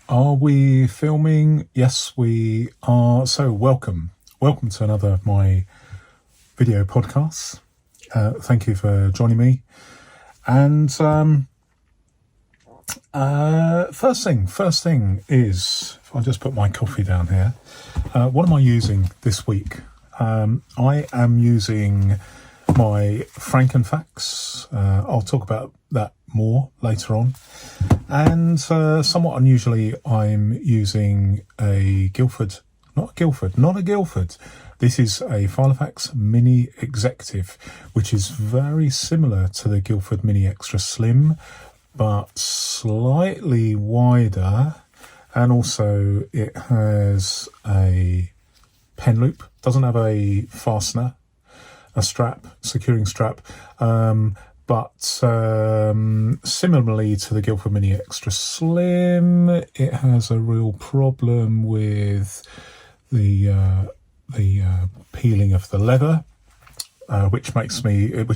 Are we filming? Yes, we are. So welcome to another of my video podcasts. Thank you for joining me. And first thing is, if I just put my coffee down here, what am I using this week? I am using my filofax. I'll talk about that more later on. And somewhat unusually, I'm using a Guildford. This is a filofax Mini Executive, which is very similar to the Guildford Mini Extra Slim, but slightly wider. And also it has a pen loop, doesn't have a fastener, a securing strap, but similarly to the Guildford Mini Extra Slim, it has a real problem with the peeling of the leather, which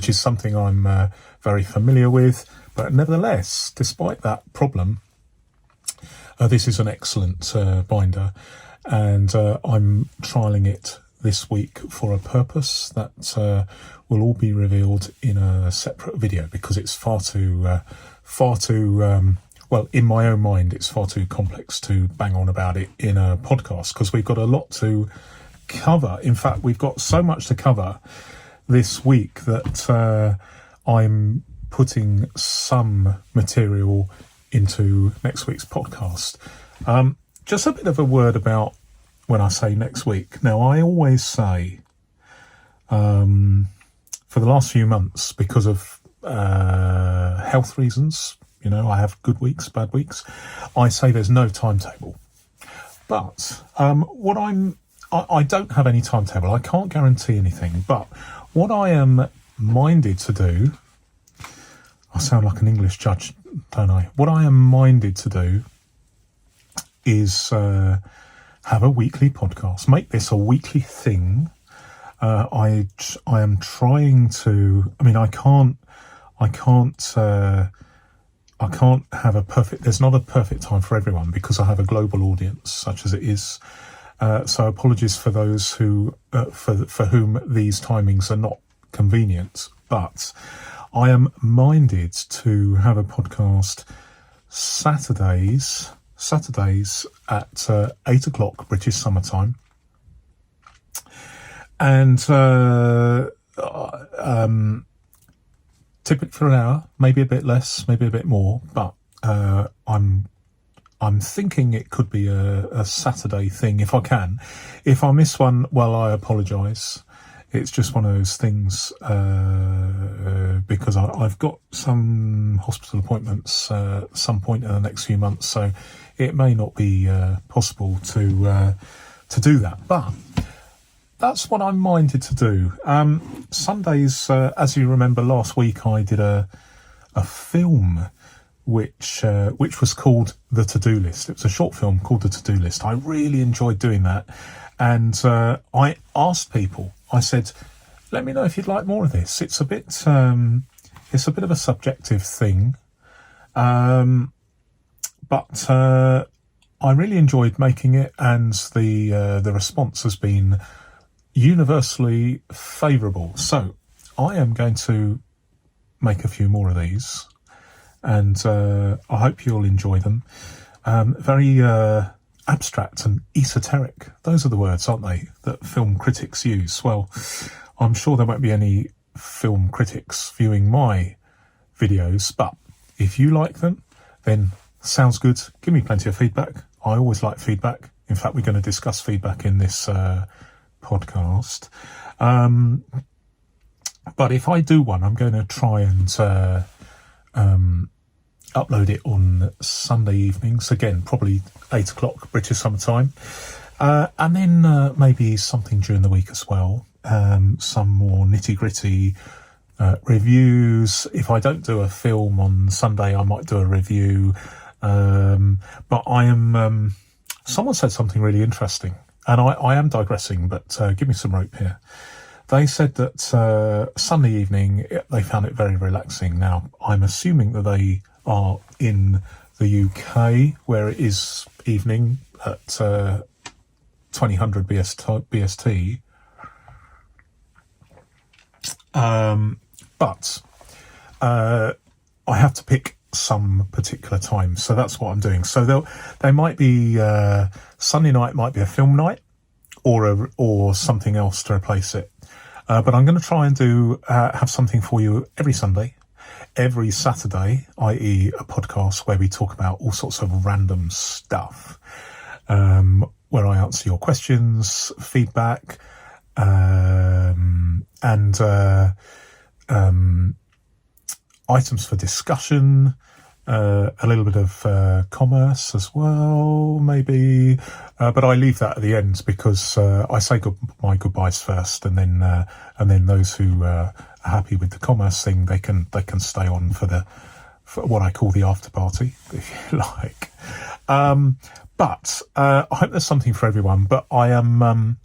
is something I'm very familiar with. But nevertheless, despite that problem, this is an excellent binder, and I'm trialling it this week for a purpose that will all be revealed in a separate video, because it's far too well, in my own mind, it's far too complex to bang on about it in a podcast, because we've got a lot to cover. In fact, we've got so much to cover this week that I'm putting some material into next week's podcast. Just a bit of a word about when I say next week. Now, I always say, for the last few months, because of health reasons, I have good weeks, bad weeks, I say there's no timetable. But I don't have any timetable. I can't guarantee anything. But what I am minded to do, I sound like an English judge, don't I? What I am minded to do is have a weekly podcast, make this a weekly thing. I am trying to. I mean, I can't have a perfect. There's not a perfect time for everyone, because I have a global audience, such as it is. So apologies for those who, for whom these timings are not convenient. But I am minded to have a podcast Saturdays at 8:00 British summertime, and typically for an hour, maybe a bit less, maybe a bit more, but I'm thinking it could be a Saturday thing if I can. If I miss one, well, I apologise. It's just one of those things, because I've got some hospital appointments some point in the next few months, so it may not be possible to do that. But that's what I'm minded to do. Sundays, as you remember, last week I did a film which was called The To-Do List. It was a short film called The To-Do List. I really enjoyed doing that, and I asked people. I said, "Let me know if you'd like more of this." It's a bit of a subjective thing, but I really enjoyed making it, and the response has been universally favourable. So I am going to make a few more of these, and I hope you'll enjoy them. Very abstract and esoteric. Those are the words, aren't they, that film critics use? Well, I'm sure there won't be any film critics viewing my videos, but if you like them, then sounds good. Give me plenty of feedback. I always like feedback. In fact, we're going to discuss feedback in this podcast. But if I do one, I'm going to try and upload it on Sunday evenings, again, probably 8:00 British summertime, and then maybe something during the week as well, some more nitty-gritty reviews. If I don't do a film on Sunday, I might do a review, but I am someone said something really interesting, and I am digressing, but give me some rope here. They said that Sunday evening they found it very relaxing. Now, I'm assuming that they are in the UK, where it is evening at 2000 BST. But I have to pick some particular time, so that's what I'm doing. So they might be Sunday night might be a film night, or something else to replace it. But I'm going to try and have something for you every Sunday, every Saturday, i.e. a podcast where we talk about all sorts of random stuff, where I answer your questions, feedback, and items for discussion, a little bit of commerce as well, maybe. But I leave that at the end because I say my goodbyes first, and then those who are happy with the commerce thing, they can stay on for what I call the after party, if you like. But I hope there's something for everyone. But I am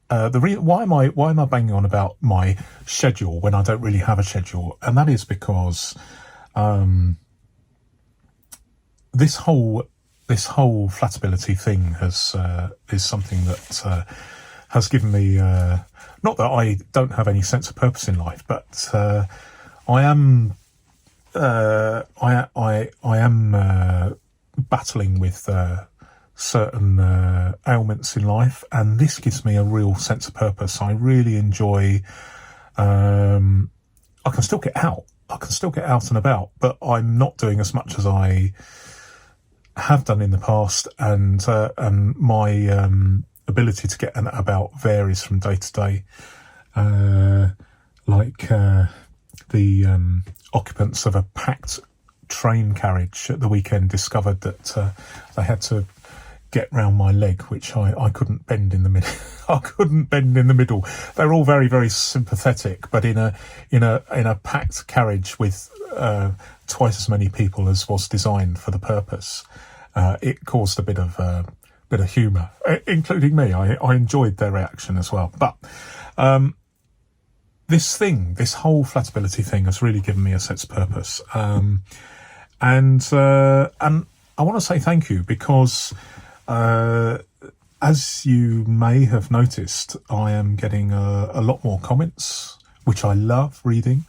why am I banging on about my schedule when I don't really have a schedule? And that is because this whole flatability thing is something that has given me, not that I don't have any sense of purpose in life, but I am battling with certain ailments in life, and this gives me a real sense of purpose. I really enjoy. I can still get out. I can still get out and about, but I'm not doing as much as I have done in the past, and my ability to get about varies from day to day. Like the occupants of a packed train carriage at the weekend discovered that they had to get round my leg, which I couldn't bend in the middle. I couldn't bend in the middle. They're all very, very sympathetic, but in a packed carriage with twice as many people as was designed for the purpose, it caused a bit of humour, including me. I enjoyed their reaction as well. But this whole flatability thing has really given me a sense of purpose, and I want to say thank you because. As you may have noticed, I am getting a lot more comments, which I love reading.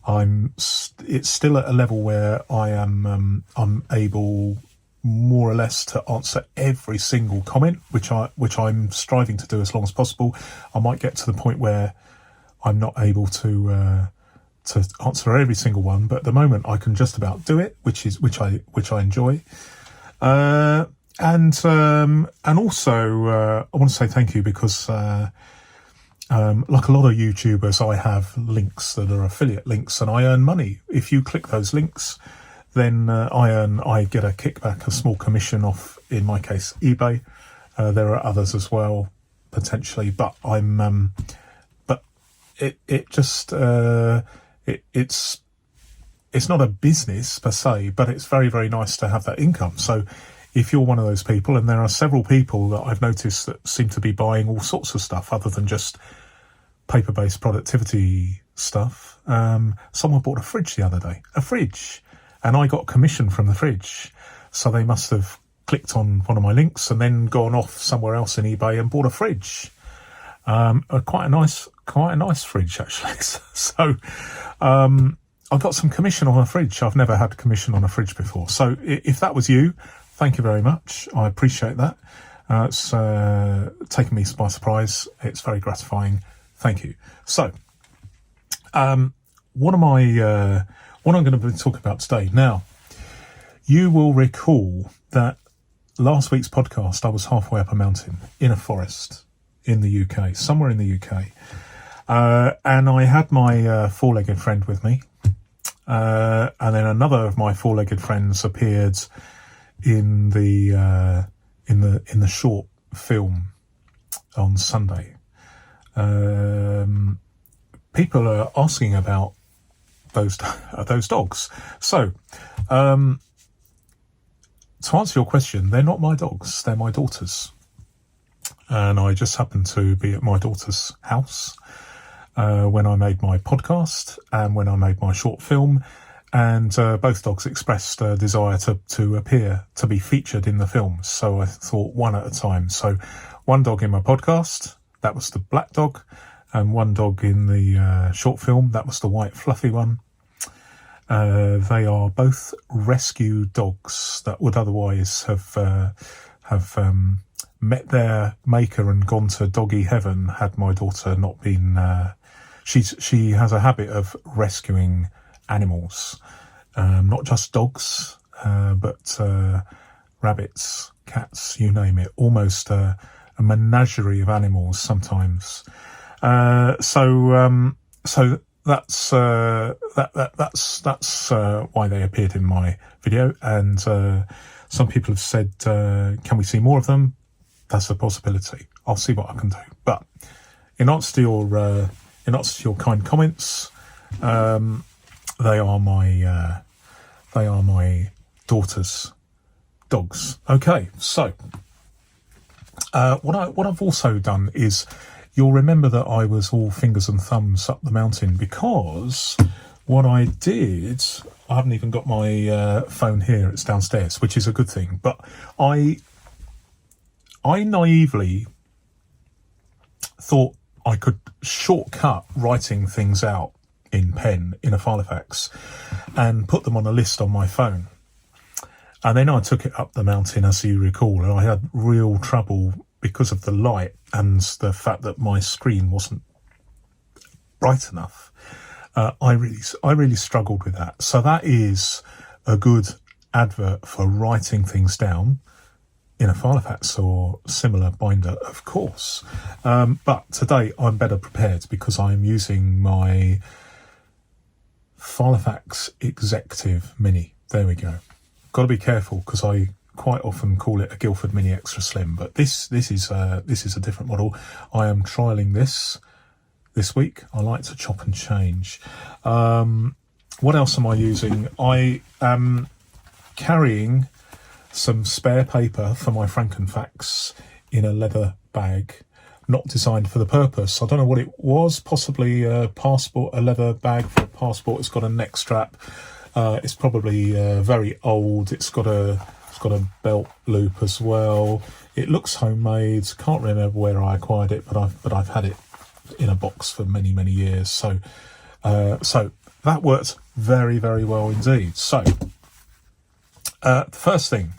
It's still at a level where I'm able more or less to answer every single comment, which I'm striving to do as long as possible. I might get to the point where I'm not able to answer every single one, but at the moment I can just about do it, which I enjoy. And also, I want to say thank you because, like a lot of YouTubers, I have links that are affiliate links, and I earn money. If you click those links, then I get a kickback, a small commission off, in my case, eBay. There are others as well, potentially, but but it's not a business per se, but it's very, very nice to have that income. So if you're one of those people, and there are several people that I've noticed that seem to be buying all sorts of stuff other than just paper-based productivity stuff. Someone bought a fridge the other day, and I got commission from the fridge. So they must have clicked on one of my links and then gone off somewhere else in eBay and bought a fridge. Quite a nice fridge, actually. So I got some commission on a fridge. I've never had commission on a fridge before. So if that was you, thank you very much. I appreciate that. It's taken me by surprise. It's very gratifying. Thank you. So, what I'm going to be talking about today. Now, you will recall that last week's podcast, I was halfway up a mountain in a forest in the UK, somewhere in the UK. And I had my four-legged friend with me. And then another of my four-legged friends appeared in the short film on Sunday. People are asking about those dogs. So, to answer your question, they're not my dogs; they're my daughter's. And I just happened to be at my daughter's house when I made my podcast and when I made my short film, and both dogs expressed a desire to appear, to be featured in the film. So I thought one at a time. So one dog in my podcast, that was the black dog, and one dog in the short film, that was the white fluffy one. They are both rescue dogs that would otherwise have met their maker and gone to doggy heaven had my daughter not been. She has a habit of rescuing animals, not just dogs, but rabbits, cats, you name it. Almost a menagerie of animals sometimes. So that's why they appeared in my video. And some people have said, can we see more of them? That's a possibility. I'll see what I can do. But in answer to your kind comments, they are my daughter's dogs. Okay, so what I've also done is, you'll remember that I was all fingers and thumbs up the mountain, because what I did, I haven't even got my phone here, it's downstairs, which is a good thing, but I naively thought I could shortcut writing things out in pen in a filofax and put them on a list on my phone. And then I took it up the mountain, as you recall, and I had real trouble because of the light and the fact that my screen wasn't bright enough. I really struggled with that. So that is a good advert for writing things down in a filofax or similar binder, of course. But today I'm better prepared because I'm using my Filofax Executive Mini. There we go. Got to be careful because I quite often call it a Guildford Mini Extra Slim, but this is a different model. I am trialing this week. I like to chop and change. What else am I using? I am carrying some spare paper for my Frankenfax in a leather bag, not designed for the purpose. I don't know what it was, possibly a passport, a leather bag for a passport. It's got a neck strap. It's probably very old. It's got a belt loop as well. It looks homemade. Can't remember where I acquired it, but I've had it in a box for many years. So that worked very well indeed. So first thing,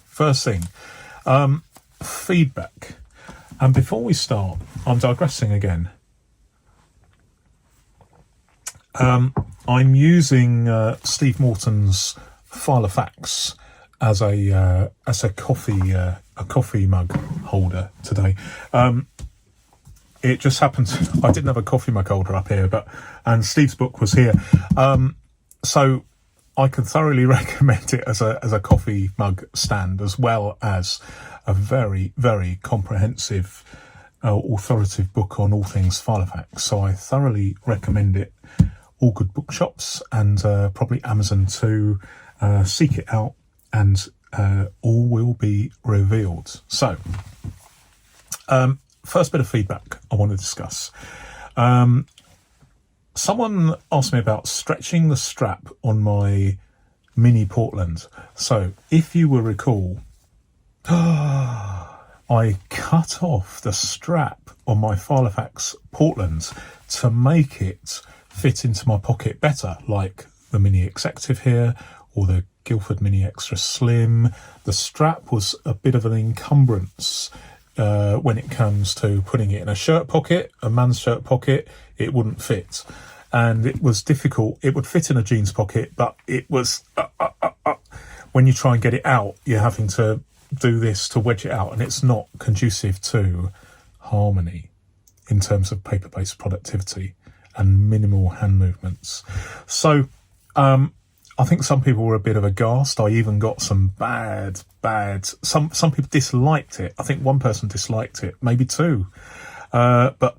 feedback. And before we start, I'm digressing again. I'm using Steve Morton's filofax as a coffee mug holder today. It just happened I didn't have a coffee mug holder up here, and Steve's book was here, so I can thoroughly recommend it as a coffee mug stand, as well as a very comprehensive, authoritative book on all things filofax. So I thoroughly recommend it. All good bookshops and probably Amazon too. Seek it out, and all will be revealed. So, first bit of feedback I want to discuss. Someone asked me about stretching the strap on my Mini Portland. So, if you will recall, I cut off the strap on my Filofax Portland to make it fit into my pocket better, like the Mini Executive here or the Guildford Mini Extra Slim. The strap was a bit of an encumbrance when it comes to putting it in a shirt pocket, a man's shirt pocket. It wouldn't fit, and it was difficult. It would fit in a jeans pocket, but it was when you try and get it out, you're having to do this to wedge it out, and it's not conducive to harmony in terms of paper-based productivity and minimal hand movements. So I think some people were a bit of aghast. I even got some bad some people disliked it. I think one person disliked it, maybe two, but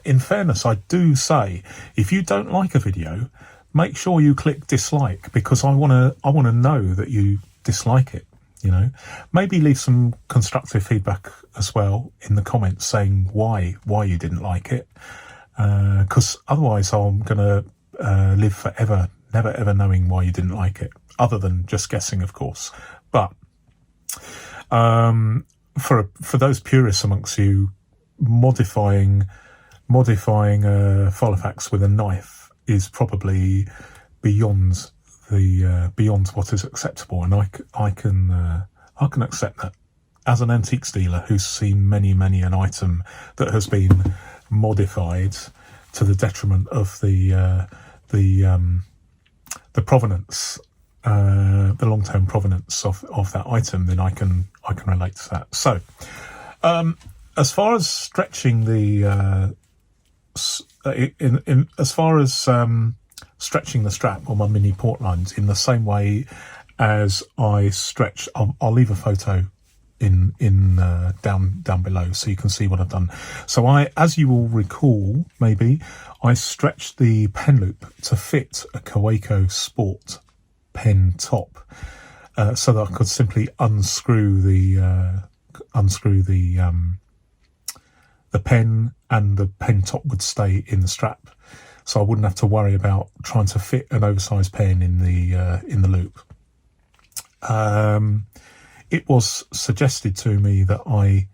in fairness, I do say, if you don't like a video, make sure you click dislike, because I want to know that you dislike it. You know, maybe leave some constructive feedback as well in the comments saying why you didn't like it. Because otherwise I'm going to live forever never ever knowing why you didn't like it, other than just guessing, of course. But for those purists amongst you, modifying a filofax with a knife is probably beyond what is acceptable, and I can accept that. As an antiques dealer who's seen many an item that has been modified to the detriment of the provenance, the long-term provenance of that item, then I can relate to that. So, as far as stretching stretching the strap on my mini port lines in the same way as I stretch, I'll leave a photo in down below so you can see what I've done. So as you will recall, maybe I stretched the pen loop to fit a Kaweco Sport pen top, so that I could simply unscrew the pen, and the pen top would stay in the strap, so I wouldn't have to worry about trying to fit an oversized pen in the loop. It was suggested to me that I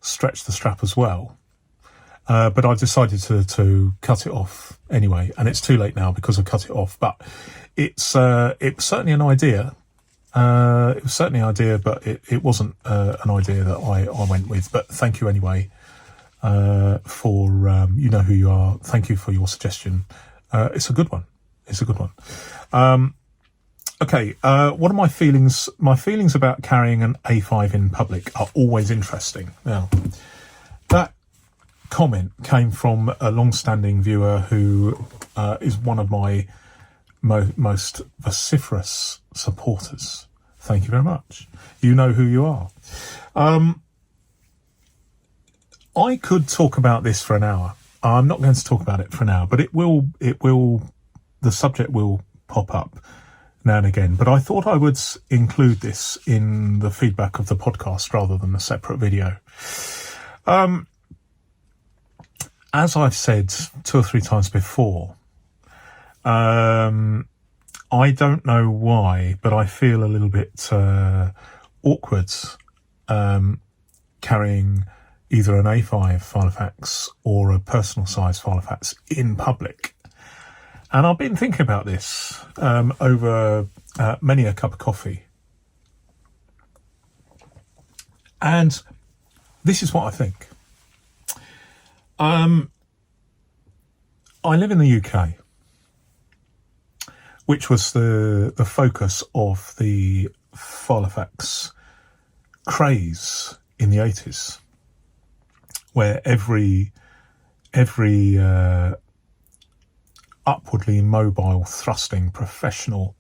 stretch the strap as well, but I decided to cut it off anyway, and it's too late now because I cut it off. But it was certainly an idea. It was certainly an idea, but it wasn't an idea that I went with. But thank you anyway for you know who you are. Thank you for your suggestion. It's a good one. Okay, what are my feelings? My feelings about carrying an A5 in public are always interesting. Now, that comment came from a long-standing viewer who is one of my most vociferous supporters. Thank you very much. You know who you are. I could talk about this for an hour. I'm not going to talk about it for an hour, but the subject will pop up now and again. But I thought I would include this in the feedback of the podcast rather than a separate video. As I've said 2 or 3 times before, I don't know why, but I feel a little bit awkward carrying either an A5 filofax or a personal size filofax in public. And I've been thinking about this over many a cup of coffee. And this is what I think. I live in the UK, which was the focus of the filofax craze in the 80s, where every upwardly mobile thrusting professional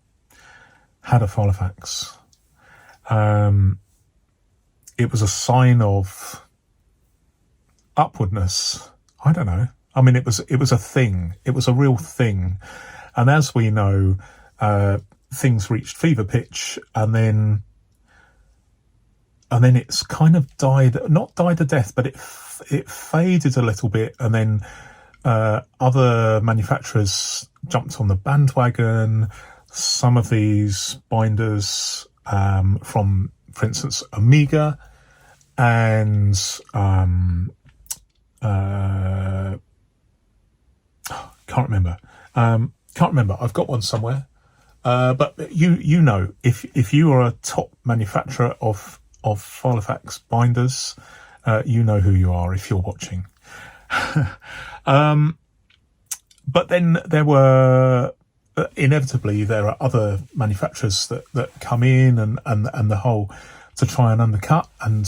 had a filofax. It was a sign of upwardness. I don't know. I mean, it was a thing. It was a real thing. And as we know, things reached fever pitch, and then it's kind of not died a death, but it faded a little bit, and then other manufacturers jumped on the bandwagon. Some of these binders from, for instance, Amiga and can't remember. I've got one somewhere. But you know, if you are a top manufacturer of filofax binders, you know who you are if you're watching. But then there were inevitably there are other manufacturers that come in and the whole to try and undercut and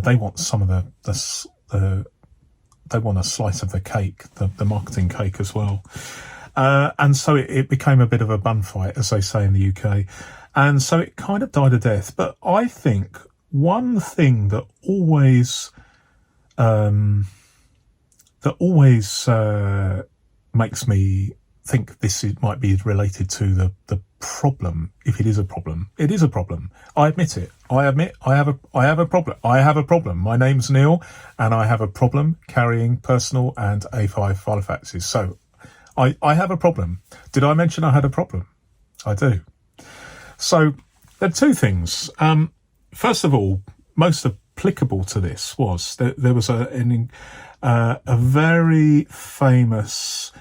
they want some of the they want a slice of the cake, the marketing cake as well. And so it became a bit of a bun fight, as they say in the UK. And so it kind of died a death. But I think one thing that always makes me think might be related to the problem. If it is a problem, it is a problem. I admit it. I have a problem. I have a problem. My name's Neil, and I have a problem carrying personal and A5 filofaxes. So I have a problem. Did I mention I had a problem? I do. So there are two things. First of all, most applicable to this was that there was a very famous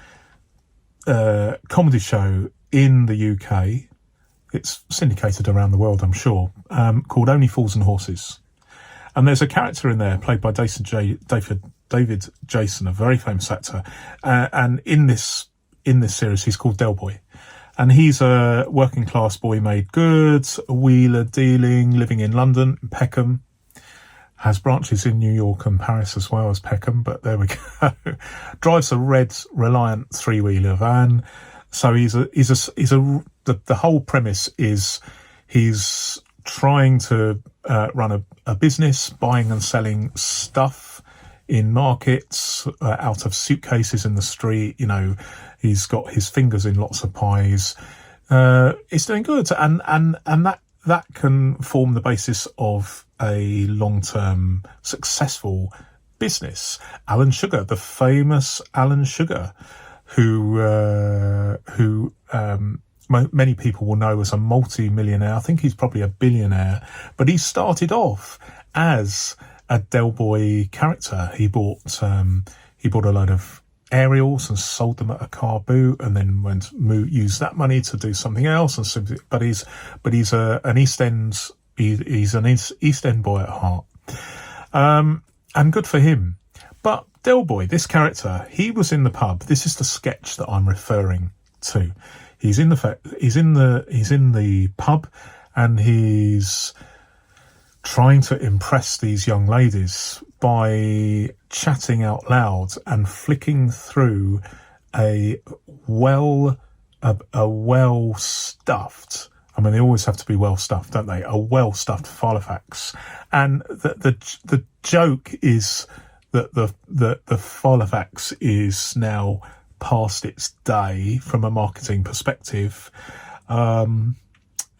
comedy show in the UK. It's syndicated around the world, I'm sure, called Only Fools and Horses. And there's a character in there played by David Jason, a very famous actor. And in this series, he's called Del Boy. And he's a working class boy made goods, a wheeler dealing, living in London, Peckham. Has branches in New York and Paris as well as Peckham, but there we go. Drives a red Reliant 3-wheeler van. So the whole premise is he's trying to run a business, buying and selling stuff in markets, out of suitcases in the street. You know, he's got his fingers in lots of pies. It's doing good, and that can form the basis of a long-term successful business. Alan Sugar, the famous Alan Sugar, who many people will know as a multi-millionaire. I think he's probably a billionaire, but he started off as a Del Boy character. He bought a load of aerials and sold them at a car boot, and then used that money to do something else. But he's an East End. He's an East End boy at heart, and good for him. But Del Boy, this character, he was in the pub. This is the sketch that I'm referring to. He's in the pub, and he's trying to impress these young ladies by chatting out loud and flicking through a well-stuffed. I mean, they always have to be well stuffed, don't they? A well-stuffed filofax, and the joke is that the filofax is now past its day from a marketing perspective. When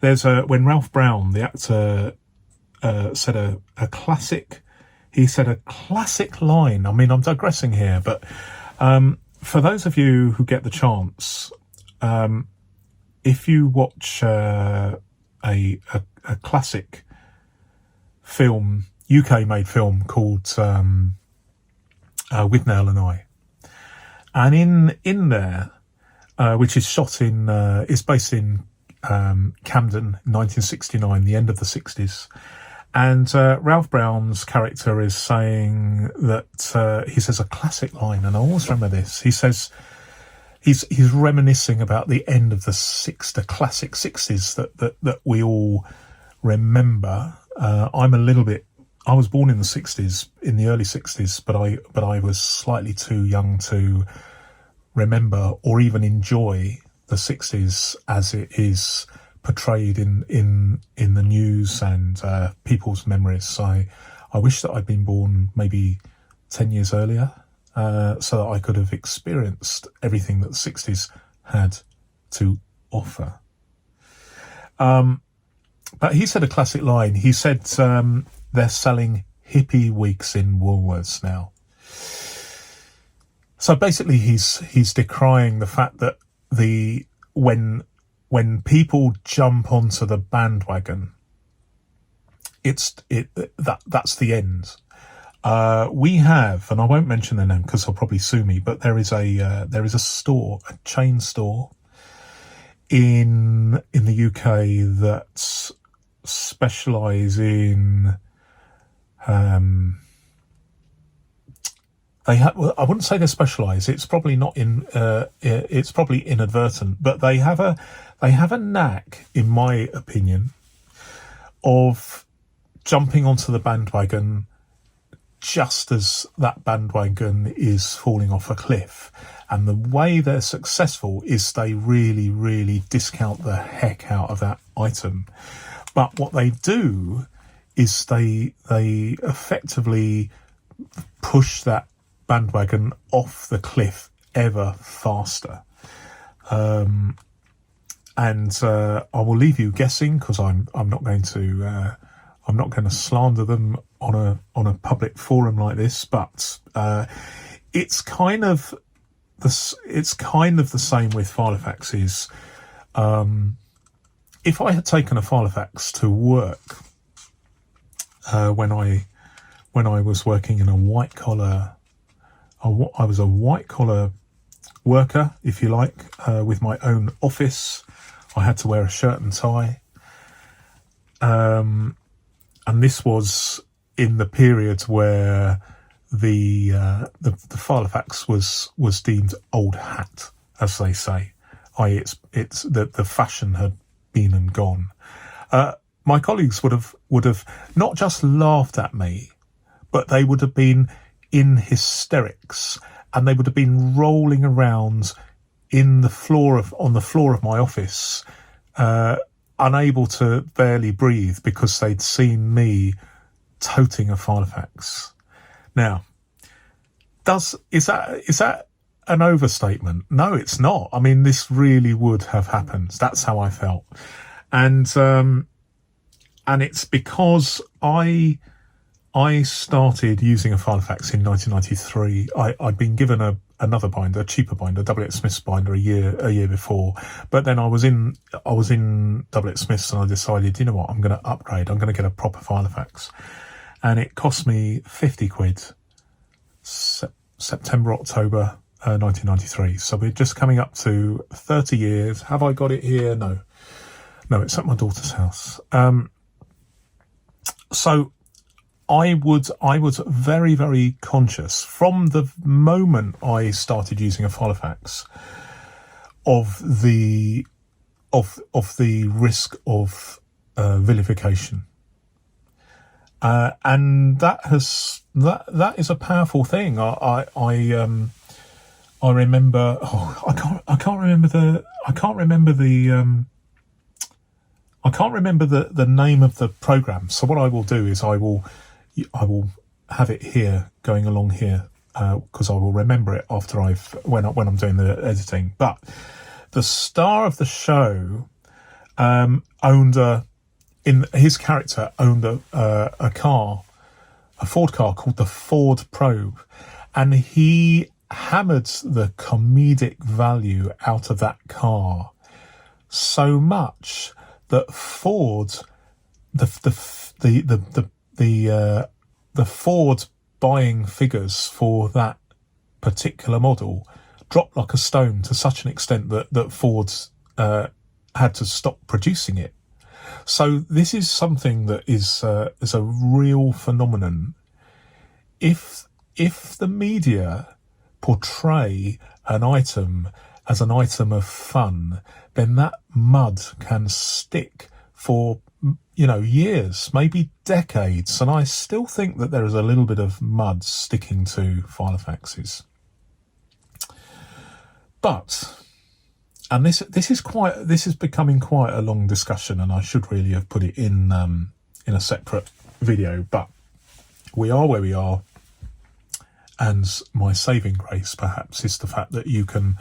Ralph Brown, the actor, said a classic line. I mean, I'm digressing here, but for those of you who get the chance, if you watch a classic film, UK-made film called Withnail and I, and in there, which is shot is based in Camden, 1969, the end of the 60s, and Ralph Brown's character is saying that he says a classic line, and I always remember this. He says. He's reminiscing about the end of the classic 60s that we all remember. I was born in the 60s, in the early 60s, but I was slightly too young to remember or even enjoy the 60s as it is portrayed in the news and people's memories. I wish that I'd been born maybe 10 years earlier. So that I could have experienced everything that the 60s had to offer. But he said a classic line. He said, they're selling hippie wigs in Woolworths now. So basically he's decrying the fact that when people jump onto the bandwagon, that's the end. We have, and I won't mention their name because they'll probably sue me, but there is a store, a chain store in the UK that specialise in I wouldn't say they specialise. It's probably not it's probably inadvertent, but they have a knack, in my opinion, of jumping onto the bandwagon just as that bandwagon is falling off a cliff. And the way they're successful is they really, really discount the heck out of that item. But what they do is they effectively push that bandwagon off the cliff ever faster. And I will leave you guessing, because I'm not going to slander them on a public forum like this, but it's kind of it's kind of the same with filofaxes. If I had taken a filofax to work when I was working in a white collar, I was a white collar worker, if you like, with my own office. I had to wear a shirt and tie, and this was in the period where the filofax was deemed old hat, as they say. It's the fashion had been and gone. My colleagues would have not just laughed at me, but they would have been in hysterics, and they would have been rolling around on the floor of my office, unable to barely breathe because they'd seen me toting a filofax. Now, is that an overstatement? No, it's not. I mean, this really would have happened. That's how I felt, and it's because I started using a filofax in 1993. I'd been given another binder, a cheaper binder, W.H. Smith's binder a year before. But then I was in W.H. Smith's, and I decided, you know what, I'm going to upgrade. I'm going to get a proper filofax, and it cost me 50 quid. September, October, 1993. So we're just coming up to 30 years. Have I got it here? No, it's at my daughter's house. So I was very, very conscious from the moment I started using a filofax of the risk of vilification, and that is a powerful thing. I remember. I can't remember the name of the program. So what I will do is I will have it here, going along here, because I will remember it after when I'm doing the editing. But the star of the show his character owned a car, a Ford car called the Ford Probe, and he hammered the comedic value out of that car so much that Ford, the Ford buying figures for that particular model dropped like a stone, to such an extent that Ford had to stop producing it. So this is something that is a real phenomenon. If the media portray an item as an item of fun, then that mud can stick for years, maybe decades. And I still think that there is a little bit of mud sticking to filofaxes. But, and this is becoming quite a long discussion, and I should really have put it in a separate video, but we are where we are, and my saving grace perhaps is the fact that you can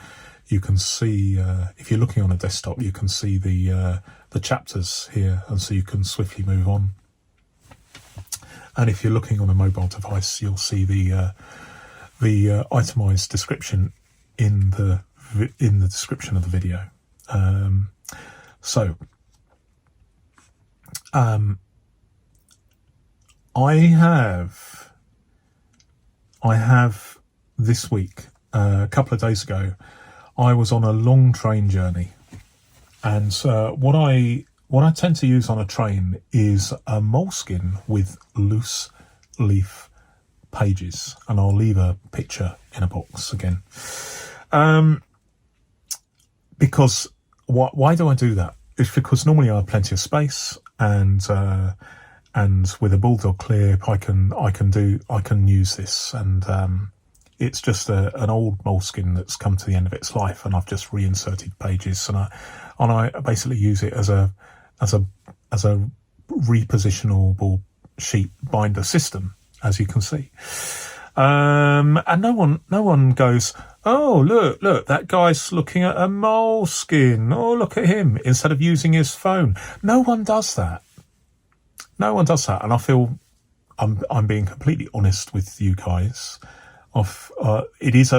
see, if you're looking on a desktop, you can see the chapters here, and so you can swiftly move on. And if you're looking on a mobile device, you'll see the itemized description in the description of the video. I have this week, a couple of days ago, I was on a long train journey, and what I tend to use on a train is a moleskin with loose leaf pages, and I'll leave a picture in a box again. Because why do I do that? It's because normally I have plenty of space, and with a bulldog clip I can use this, and it's just an old moleskin that's come to the end of its life, and I've just reinserted pages, and I basically use it as a repositionable sheet binder system, as you can see. And no one goes, oh, look, that guy's looking at a moleskin. Oh, look at him, instead of using his phone. No one does that. And I feel I'm being completely honest with you guys. everything's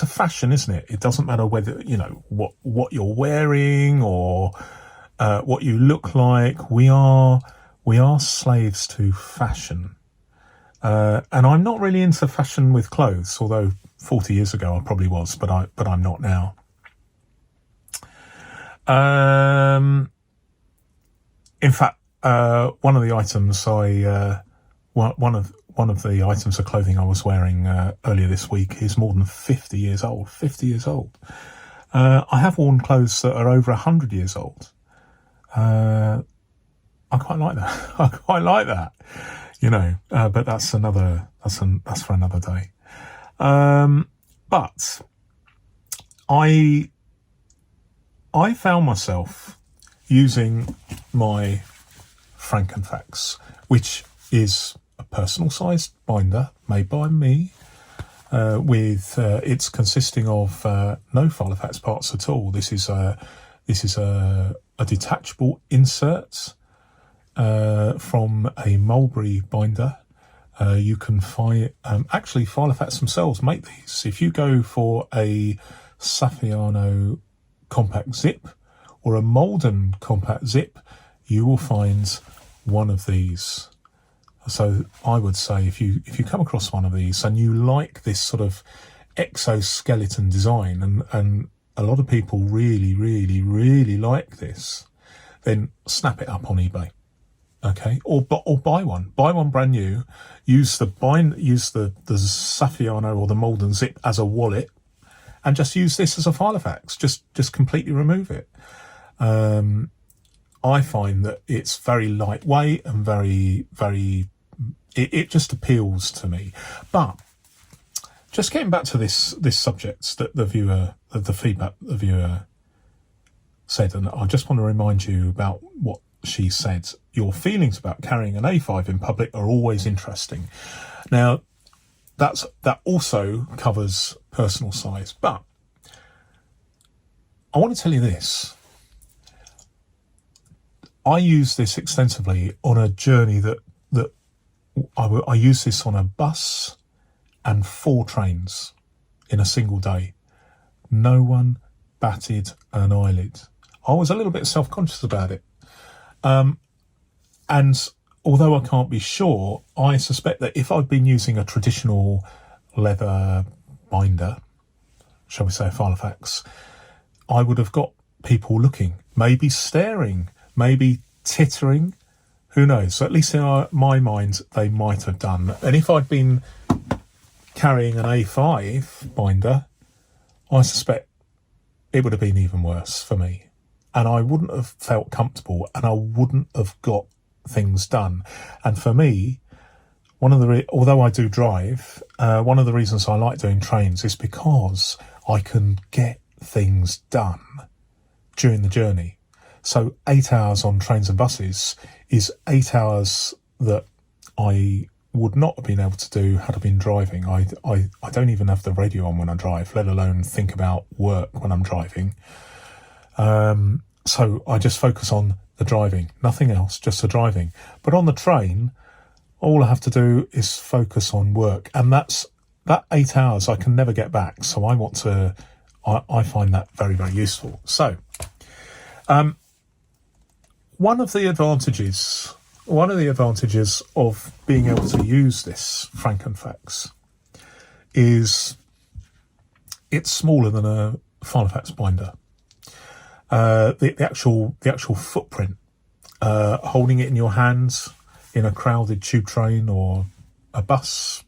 a fashion, isn't it? It doesn't matter whether, what you're wearing or what you look like. We are slaves to fashion. And I'm not really into fashion with clothes, although 40 years ago I probably was, but I'm not now. In fact, one of the items one of the items of clothing I was wearing earlier this week is more than 50 years old. 50 years old. I have worn clothes that are over 100 years old. I quite like that. I quite like that. But that's for another day. But I found myself using my filofax, which is a personal sized binder made by me, it's consisting of no filofax parts at all. This is a detachable insert from a mulberry binder. You can find actually filofax themselves make these. If you go for a Saffiano compact zip or a Malden compact zip, you will find one of these. So I would say if you come across one of these and you like this sort of exoskeleton design, and a lot of people really, really, really like this, then snap it up on eBay. Okay, or buy one brand new. Use the Saffiano or the Malden zip as a wallet, and just use this as a filofax. Just completely remove it. I find that it's very lightweight and very, very. It just appeals to me. But just getting back to this subject that the feedback the viewer said, and I just want to remind you about what she said. Your feelings about carrying an A5 in public are always interesting. Now, that also covers personal size, but I want to tell you this. I use this extensively on a journey that I use this on a bus and 4 trains in a single day. No one batted an eyelid. I was a little bit self-conscious about it. And although I can't be sure, I suspect that if I'd been using a traditional leather binder, shall we say a filofax, I would have got people looking, maybe staring, maybe tittering, who knows? So at least in my mind, they might have done. And if I'd been carrying an A5 binder, I suspect it would have been even worse for me. And I wouldn't have felt comfortable, and I wouldn't have got things done. And for me, although I do drive, one of the reasons I like doing trains is because I can get things done during the journey. So 8 hours on trains and buses is 8 hours that I would not have been able to do had I been driving. I don't even have the radio on when I drive, let alone think about work when I'm driving. So I just focus on the driving, nothing else, just the driving. But on the train, all I have to do is focus on work, and that 8 hours I can never get back. So I find that very, very useful. So, one of the advantages of being able to use this filofax is it's smaller than a filofax binder. The actual footprint, holding it in your hands in a crowded tube train or a bus,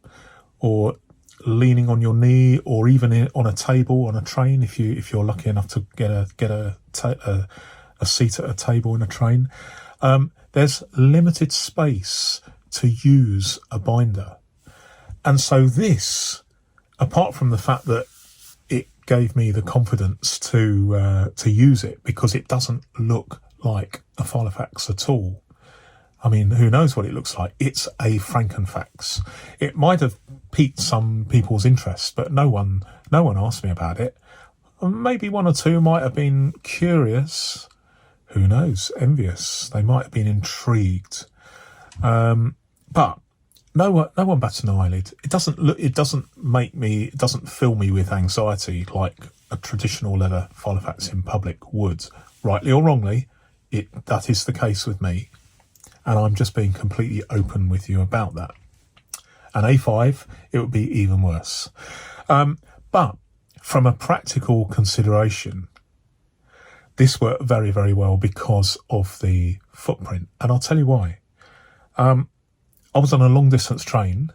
or leaning on your knee, or even on a table on a train if you're lucky enough to get a seat at a table in a train. There's limited space to use a binder, and so this, apart from the fact that it gave me the confidence to use it because it doesn't look like a filofax at all. I mean, who knows what it looks like? It's a filofax. It might have piqued some people's interest, but no one asked me about it. Maybe one or two might have been curious. Who knows? Envious. They might have been intrigued. But no one bats an eyelid. It doesn't fill me with anxiety like a traditional leather filofax in public would. Rightly or wrongly, that is the case with me, and I'm just being completely open with you about that. An A5, it would be even worse. But from a practical consideration, this worked very, very well because of the footprint, and I'll tell you why. I was on a long distance train,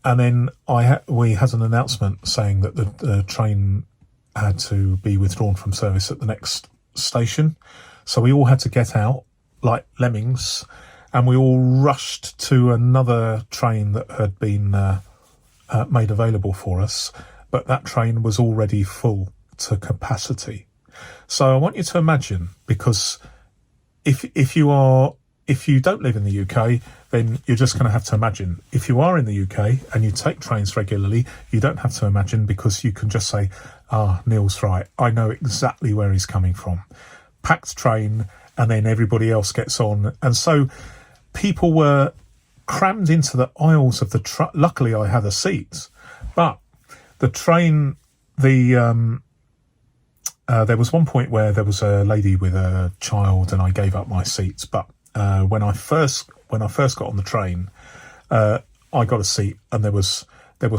and then we had an announcement saying that the train had to be withdrawn from service at the next station. So we all had to get out like lemmings, and we all rushed to another train that had been made available for us. But that train was already full to capacity. So I want you to imagine, because if you don't live in the UK, then you're just going to have to imagine. If you are in the UK and you take trains regularly, you don't have to imagine, because you can just say, Neil's right. I know exactly where he's coming from. Packed train, and then everybody else gets on. And so people were crammed into the aisles of the truck. Luckily, I had a seat. But the train, there was one point where there was a lady with a child, and I gave up my seats. But when I first got on the train, I got a seat, and there was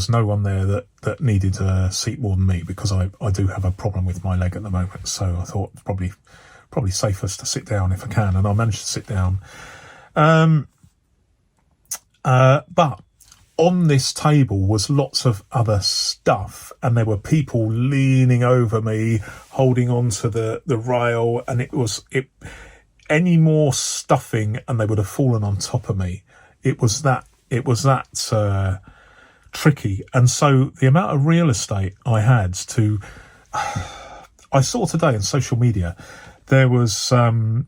no one there that needed a seat more than me, because I do have a problem with my leg at the moment. So I thought probably safest to sit down if I can, and I managed to sit down. But on this table was lots of other stuff, and there were people leaning over me, holding onto the rail, and any more stuffing and they would have fallen on top of me. It was that tricky. And so the amount of real estate I had to, I saw today on social media, there was an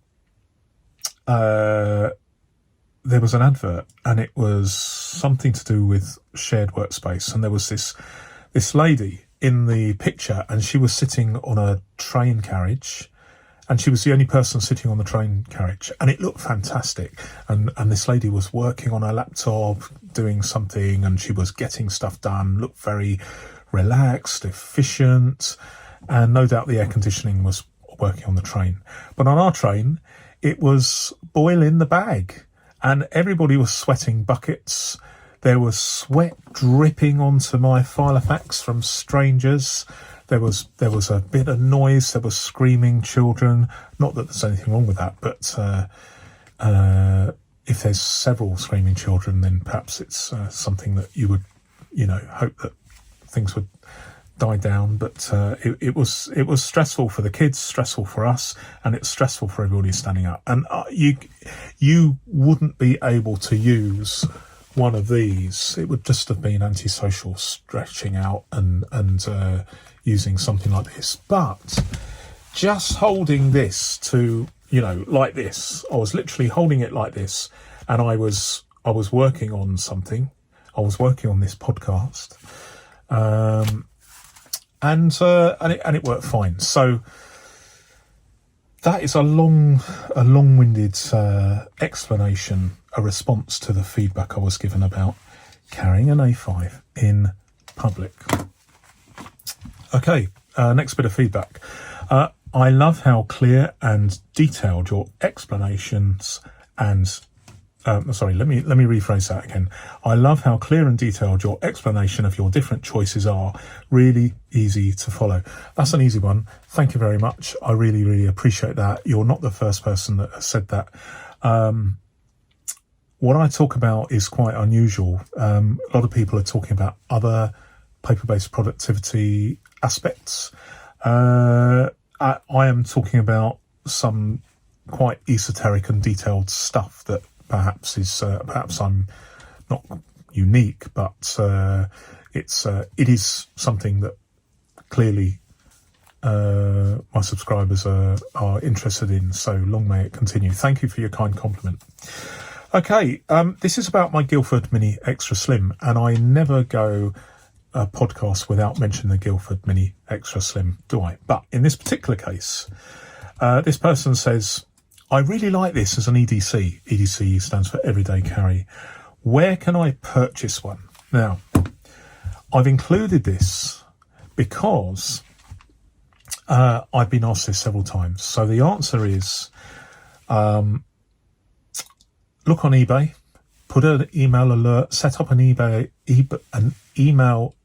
advert, and it was something to do with shared workspace. And there was this lady in the picture, and she was sitting on a train carriage, and she was the only person sitting on the train carriage, and it looked fantastic. And this lady was working on her laptop, doing something, and she was getting stuff done, looked very relaxed, efficient, and no doubt the air conditioning was working on the train. But on our train, it was boiling the bag, and everybody was sweating buckets. There was sweat dripping onto my filofax from strangers. There was a bit of noise. There was screaming children. Not that there's anything wrong with that, but if there's several screaming children, then perhaps it's something that you would, hope that things would die down. But it was stressful for the kids, stressful for us, and it's stressful for everybody standing up. And you wouldn't be able to use one of these. It would just have been antisocial, stretching out and using something like this. But just holding this to, like this, I was literally holding it like this, and I was working on something. I was working on this podcast, and it worked fine. So that is a long-winded explanation, a response to the feedback I was given about carrying an A5 in public. Okay, next bit of feedback. I love how clear and detailed your explanations and let me rephrase that again. I love how clear and detailed your explanation of your different choices are. Really easy to follow. That's an easy one. Thank you very much. I really, really appreciate that. You're not the first person that has said that. What I talk about is quite unusual. A lot of people are talking about other paper-based productivity aspects. I am talking about some quite esoteric and detailed stuff that perhaps I'm not unique, but it is something that clearly my subscribers are interested in. So long may it continue. Thank you for your kind compliment. Okay, this is about my Guildford Mini Extra Slim, and I never go a podcast without mentioning the Guildford Mini Extra Slim, do I? But in this particular case, this person says, I really like this as an EDC. EDC stands for Everyday Carry. Where can I purchase one? Now, I've included this because I've been asked this several times. So the answer is, look on eBay, put an email alert, set up an email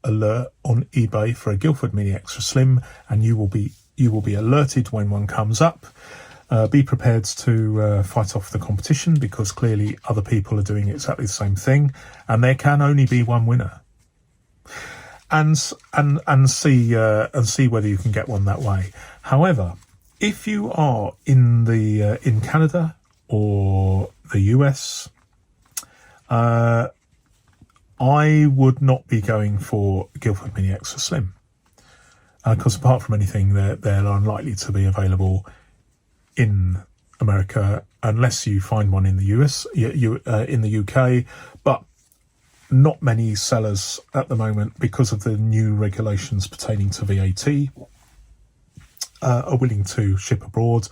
alert on eBay for a Guildford Mini Extra Slim, and you will be alerted when one comes up. Be prepared to fight off the competition, because clearly other people are doing exactly the same thing, and there can only be one winner. And see whether you can get one that way. However, if you are in Canada or the US, I would not be going for Guildford Mini Extra Slim, because apart from anything, they're unlikely to be available in America unless you find one in the US, in the UK, but not many sellers at the moment, because of the new regulations pertaining to VAT, are willing to ship abroad.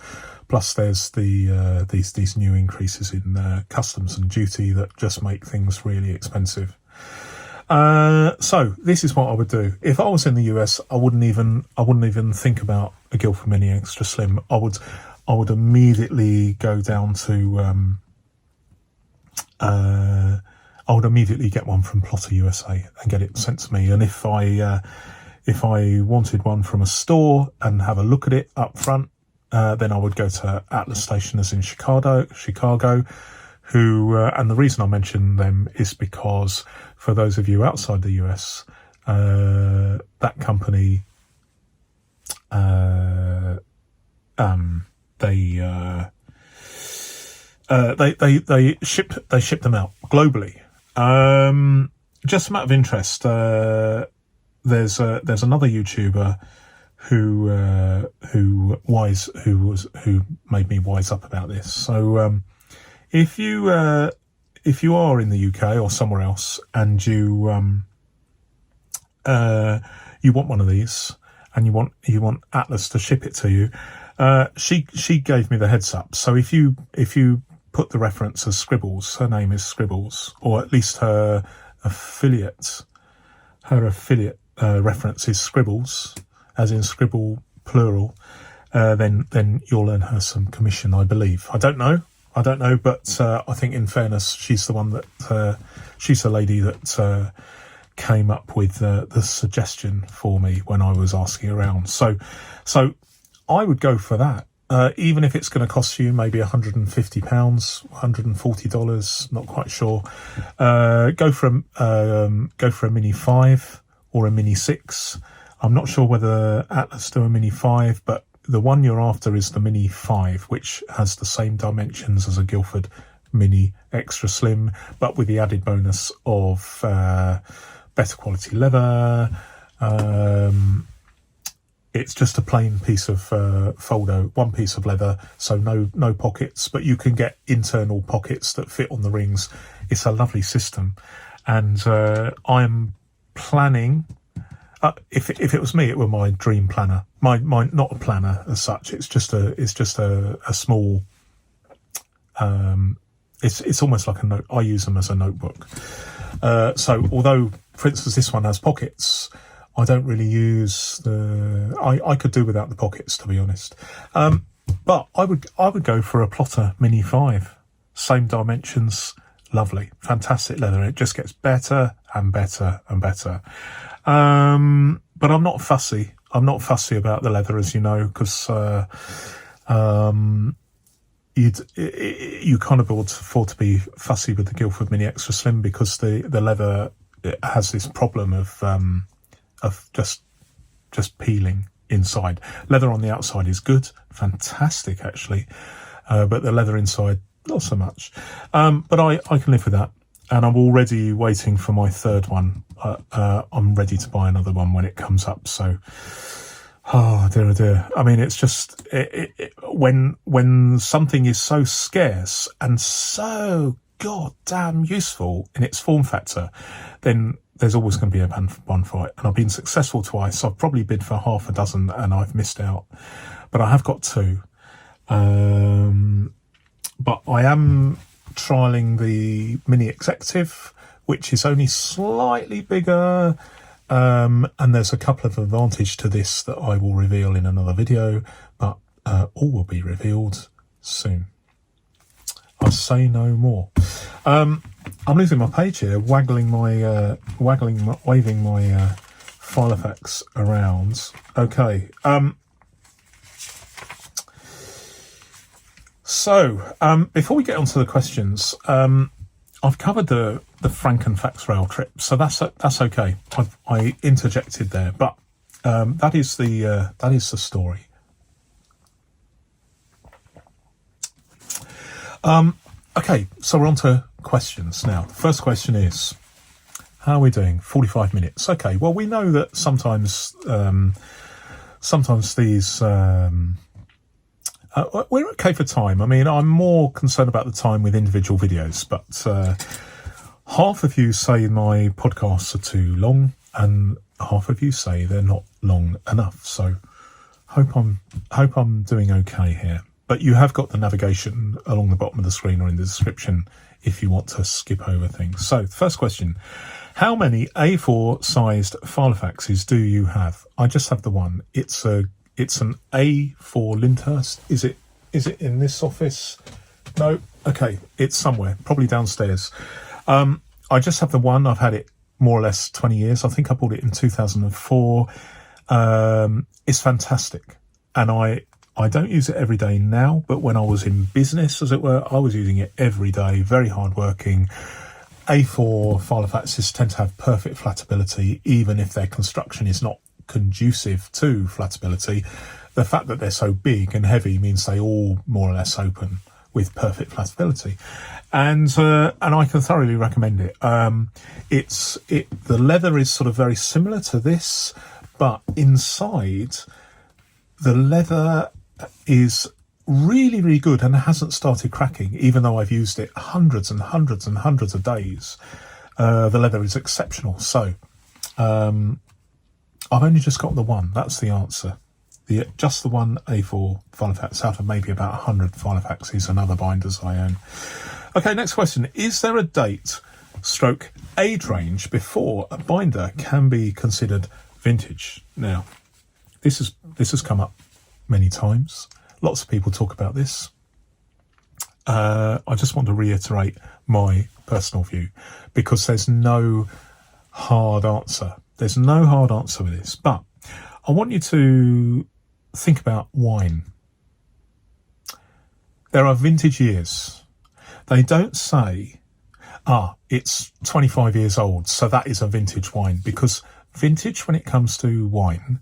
Plus, there's these new increases in customs and duty that just make things really expensive. So this is what I would do if I was in the US. I wouldn't even think about a Guildford Mini Extra Slim. I would immediately go down to I would immediately get one from Plotter USA and get it sent to me. And if I wanted one from a store and have a look at it up front, then I would go to Atlas Stationers in Chicago, who, and the reason I mention them is because for those of you outside the US, that company, they ship them out globally. Just a matter of interest, there's another YouTuber who made me wise up about this. So if you are in the UK or somewhere else and you want one of these and you want Atlas to ship it to you, she gave me the heads up. So if you put the reference as Scribbles, her name is Scribbles, or at least her affiliate reference is Scribbles, as in scribble plural, then you'll earn her some commission, I believe. I don't know, but I think in fairness, she's the one that she's the lady that came up with the suggestion for me when I was asking around. So I would go for that. Even if it's going to cost you maybe £150, $140, not quite sure. Go for a Mini 5 or a Mini 6. I'm not sure whether Atlas do a Mini 5, but the one you're after is the Mini 5, which has the same dimensions as a Guildford Mini Extra Slim, but with the added bonus of better quality leather. It's just a plain piece of one piece of leather, so no pockets, but you can get internal pockets that fit on the rings. It's a lovely system, and I'm planning. If it was me, it were my dream planner. My not a planner as such. It's just a small. It's almost like a note. I use them as a notebook. So although, for instance, this one has pockets, I don't really use I could do without the pockets, to be honest. But I would go for a Plotter Mini 5. Same dimensions, lovely, fantastic leather. It just gets better and better and better. But I'm not fussy. I'm not fussy about the leather, as you know, because you can't afford to be fussy with the Guildford Mini Extra Slim, because the leather, it has this problem of just peeling inside. Leather on the outside is good, fantastic actually, but the leather inside not so much. But I can live with that, and I'm already waiting for my third one. I'm ready to buy another one when it comes up. So, oh dear. I mean, it's just when something is so scarce and so goddamn useful in its form factor, then there's always going to be a one for it. And I've been successful twice. I've probably bid for half a dozen and I've missed out, but I have got two. But I am trialing the Mini Executive, which is only slightly bigger. And there's a couple of advantages to this that I will reveal in another video, but all will be revealed soon. I say no more. I'm losing my page here, waving my filofax around. Okay. So before we get onto the questions, I've covered the Frankenfax rail trip, so that's okay. I interjected there, but that is the story. Okay, so we're on to questions now. First question is, how are we doing? 45 minutes. Okay, well, we know that sometimes these we're okay for time. I mean, I'm more concerned about the time with individual videos, but half of you say my podcasts are too long, and half of you say they're not long enough. So hope I'm doing okay here. But you have got the navigation along the bottom of the screen or in the description if you want to skip over things. So first question, how many A4 sized filofaxes do you have? I just have the one. It's an A4 Lyndhurst. Is it in this office? No. Okay, it's somewhere, probably downstairs. I just have the one. I've had it more or less 20 years. I think I bought it in 2004. It's fantastic, and I don't use it every day now, but when I was in business, as it were, I was using it every day. Very hardworking. A4 filofaxes tend to have perfect flatability, even if their construction is not conducive to flatability. The fact that they're so big and heavy means they all more or less open with perfect flatability, and I can thoroughly recommend it. The leather is sort of very similar to this, but inside the leather is really, really good and hasn't started cracking, even though I've used it hundreds and hundreds and hundreds of days. The leather is exceptional. So I've only just got the one. That's the answer. Just the one A4 filofax out of maybe about 100 filofaxes and other binders I own. Okay, next question. Is there a date / age range before a binder can be considered vintage? Now, this has come up many times. Lots of people talk about this. I just want to reiterate my personal view, because there's no hard answer. There's no hard answer with this, but I want you to think about wine. There are vintage years. They don't say, it's 25 years old, so that is a vintage wine, because vintage, when it comes to wine,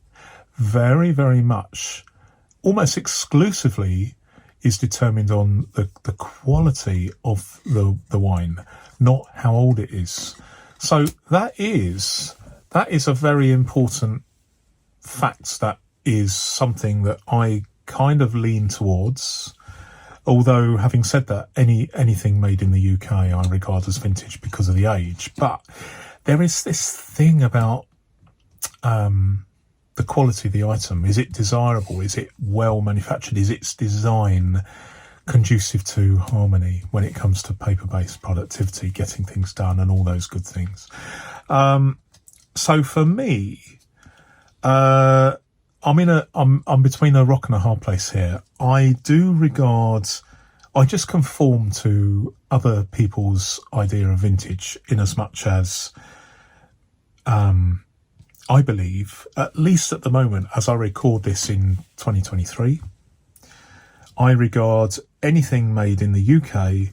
very, very much, almost exclusively, is determined on the quality of the wine, not how old it is. So that is a very important fact. That is something that I kind of lean towards. Although, having said that, anything made in the UK I regard as vintage because of the age. But there is this thing about the quality of the item. Is it desirable? Is it well manufactured? Is its design conducive to harmony when it comes to paper-based productivity, getting things done, and all those good things? So for me, I'm between a rock and a hard place here. I just conform to other people's idea of vintage, in as much as I believe, at least at the moment, as I record this in 2023, I regard anything made in the UK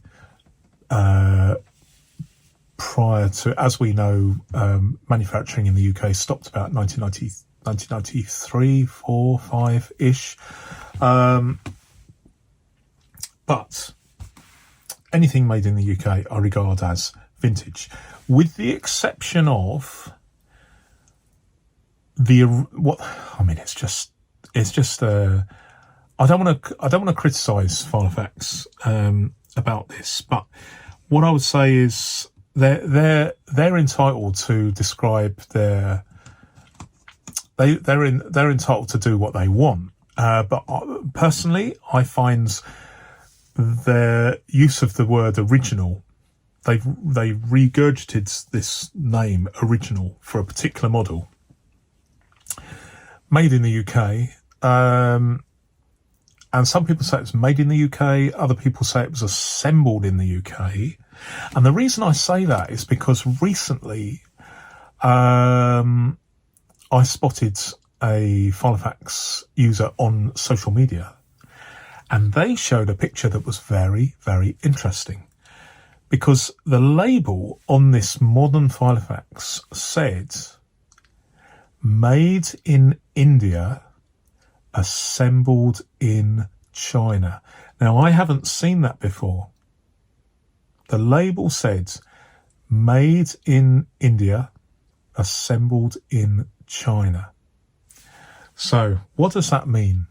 prior to, as we know, manufacturing in the UK stopped about 1993, 4, 5-ish. But anything made in the UK I regard as vintage, with the exception of it's just I don't want to criticize filofax about this, but what I would say is they're entitled to describe they're entitled to do what they want. But personally, I find their use of the word original, they regurgitated this name original for a particular model made in the UK. And some people say it's made in the UK. Other people say it was assembled in the UK. And the reason I say that is because recently I spotted a filofax user on social media, and they showed a picture that was very, very interesting, because the label on this modern filofax said, made in India, assembled in China. Now, I haven't seen that before. The label said, made in India, assembled in China. So what does that mean?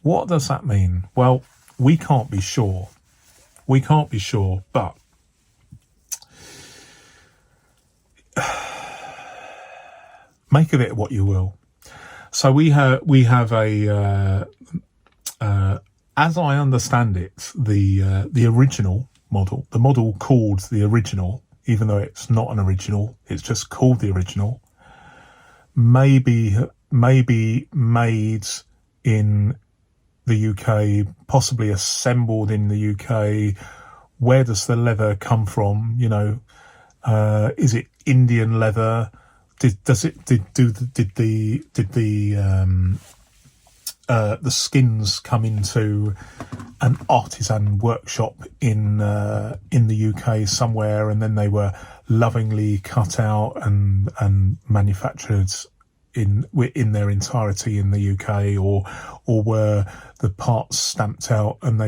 What does that mean? Well, we can't be sure. We can't be sure, but make of it what you will. So we have a as I understand it, the original model, the model called the original, even though it's not an original, it's just called the original, maybe made in the UK, possibly assembled in the UK. Where does the leather come from? You know, is it Indian leather? Did the skins come into an artisan workshop in the UK somewhere, and then they were lovingly cut out and manufactured in their entirety in the UK, or were the parts stamped out and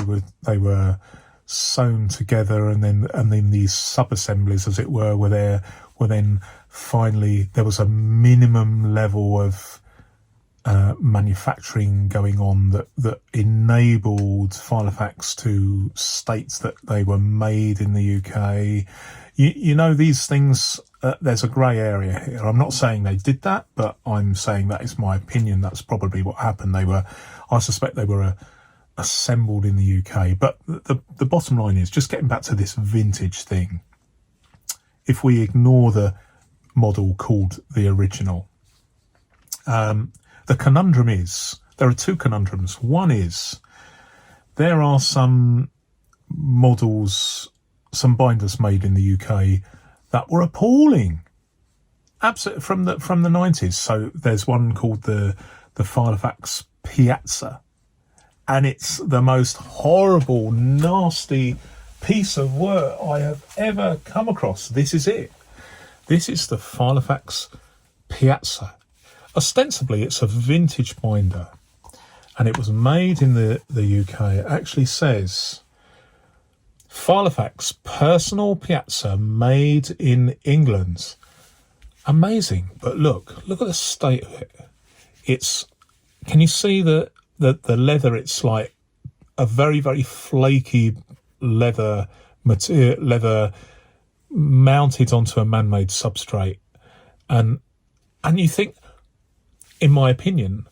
they were sewn together, and then these sub-assemblies, as it were then finally there was a minimum level of manufacturing going on that enabled filofax to state that they were made in the UK. You know, these things, there's a grey area here. I'm not saying they did that, but I'm saying that is my opinion. That's probably what happened. I suspect they were assembled in the UK. But the bottom line is, just getting back to this vintage thing, if we ignore the model called the original, the conundrum is, there are two conundrums. One is, there are some models, some binders made in the UK that were appalling, absolutely, from the 90s. So there's one called the filofax Piazza, and it's the most horrible, nasty piece of work I have ever come across. This is it. This is the filofax Piazza. Ostensibly, it's a vintage binder, and it was made in the UK. It actually says filofax personal Piazza, made in England. Amazing. But look at the state of it. Can you see the leather? It's like a very, very flaky leather material, leather mounted onto a man-made substrate, and you think, in my opinion,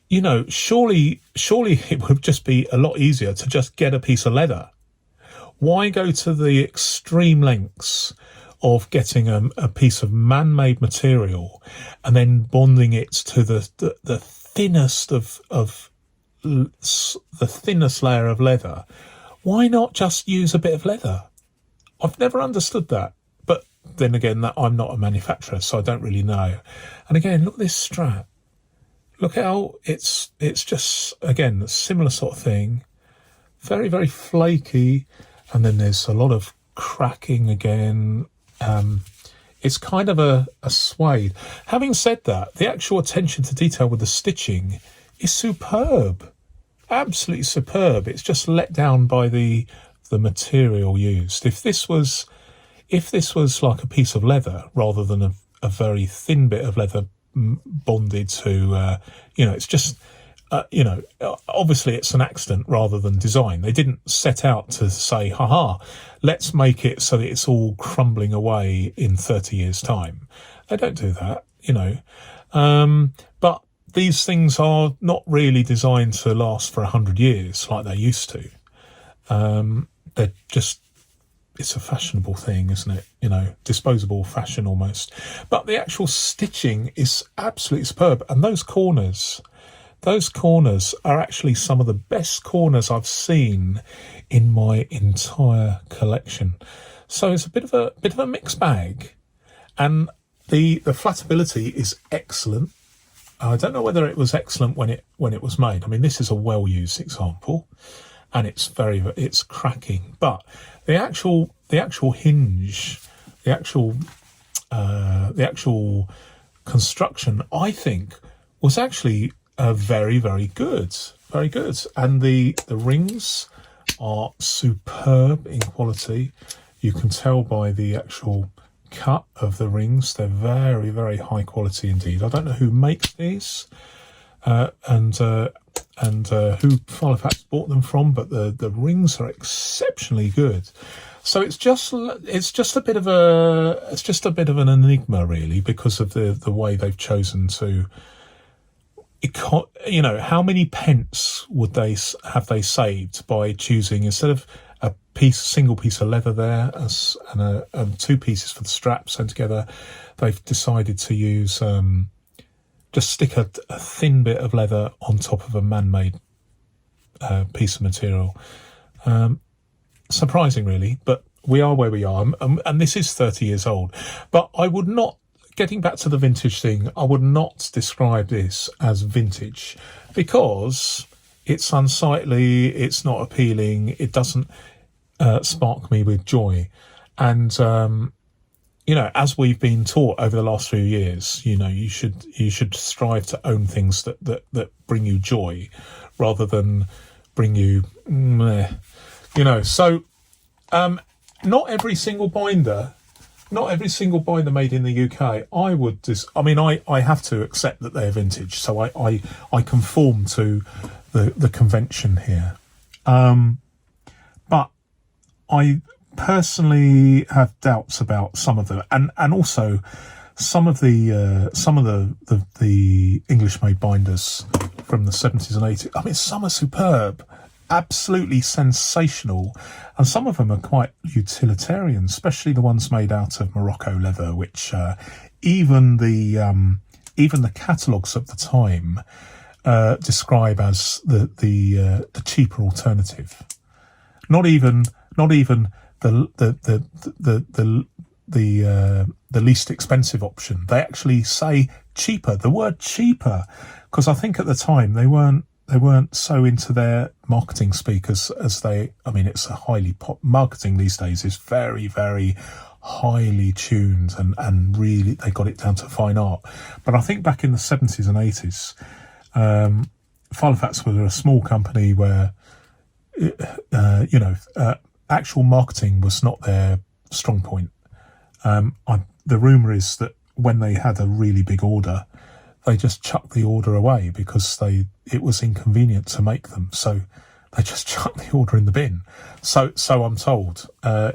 you know, surely it would just be a lot easier to just get a piece of leather. Why go to the extreme lengths of getting a piece of man-made material and then bonding it to the thinnest of the thinnest layer of leather? Why not just use a bit of leather? I've never understood that. But then again, that I'm not a manufacturer, so I don't really know. And again, look at this strap. Look how it's just, again, a similar sort of thing. Very, very flaky. And then there's a lot of cracking again. It's kind of a suede. Having said that, the actual attention to detail with the stitching is superb. Absolutely superb. It's just let down by the material used. If this was like a piece of leather rather than a very thin bit of leather bonded to, it's just, obviously it's an accident rather than design. They didn't set out to say, let's make it so that it's all crumbling away in 30 years' time. They don't do that, but these things are not really designed to last for 100 years like they used to. They're just, it's a fashionable thing, isn't it? You know, disposable fashion almost. But the actual stitching is absolutely superb. And those corners are actually some of the best corners I've seen in my entire collection. So it's a bit of a mixed bag. And the flatability is excellent. I don't know whether it was excellent when it was made. I mean, this is a well-used example, and it's cracking. But the actual hinge, the actual construction, I think, was actually very, very good, very good. And the rings are superb in quality. You can tell by the actual cut of the rings; they're very, very high quality indeed. I don't know who makes these, and who Filofax bought them from, but the rings are exceptionally good. So it's just a bit of an enigma, really, because of the way they've chosen to. You know, how many pence would they saved by choosing, instead of a single piece of leather there and two pieces for the straps sewn together, they've decided to use just stick a thin bit of leather on top of a man-made piece of material. Surprising, really, but we are where we are, and this is 30 years old. But I would not. Getting back to the vintage thing, I would not describe this as vintage because it's unsightly, it's not appealing, it doesn't spark me with joy. And, you know, as we've been taught over the last few years, you know, you should strive to own things that bring you joy rather than bring you, you know. So not every single binder made in the UK, I have to accept that they're vintage, so I conform to the convention here. But I personally have doubts about some of them, and also some of the English-made binders from the 70s and 80s. I mean, some are superb, absolutely sensational, and some of them are quite utilitarian, especially the ones made out of Morocco leather, which even the catalogues of the time describe as the cheaper alternative. Not even the least expensive option. They actually say cheaper. The word cheaper, because I think at the time they weren't so into their marketing speak as they. I mean, it's a highly marketing these days is very, very highly tuned and really they got it down to fine art. But I think back in the 70s and 80s, Filofax were a small company where actual marketing was not their strong point. The rumour is that when they had a really big order, they just chucked the order away because it was inconvenient to make them. So they just chucked the order in the bin. So I'm told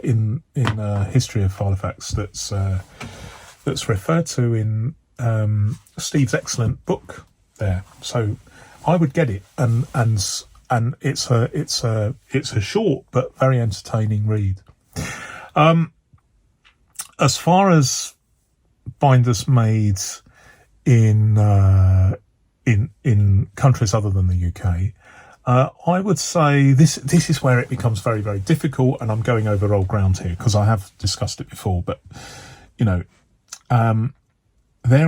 in history of Filofax that's referred to in Steve's excellent book there. So I would get it, and it's a short but very entertaining read. As far as binders made in countries other than the UK, I would say this is where it becomes very, very difficult, and I'm going over old ground here because I have discussed it before. But there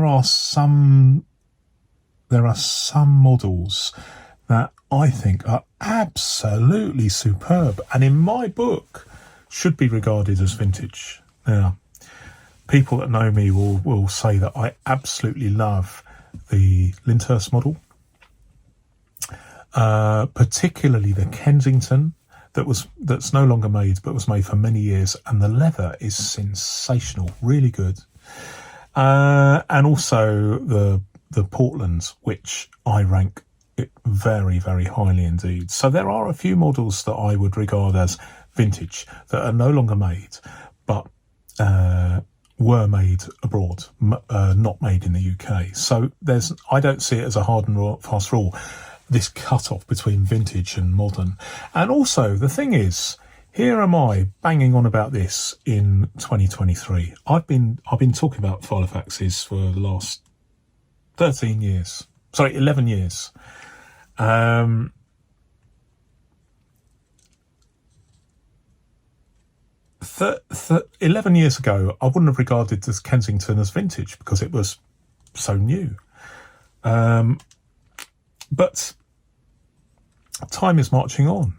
are some models that I think are absolutely superb, and in my book should be regarded as vintage. Now, people that know me will say that I absolutely love the Lyndhurst model, particularly the Kensington that's no longer made but was made for many years, and the leather is sensational, really good. And also the Portland, which I rank it very, very highly indeed. So there are a few models that I would regard as vintage that are no longer made, but were made abroad, not made in the UK. So I don't see it as a hard and fast rule. this cut-off between vintage and modern. And also, the thing is, here am I banging on about this in 2023. I've been talking about filofaxes for the last 11 years. 11 years ago, I wouldn't have regarded this Kensington as vintage because it was so new. But time is marching on,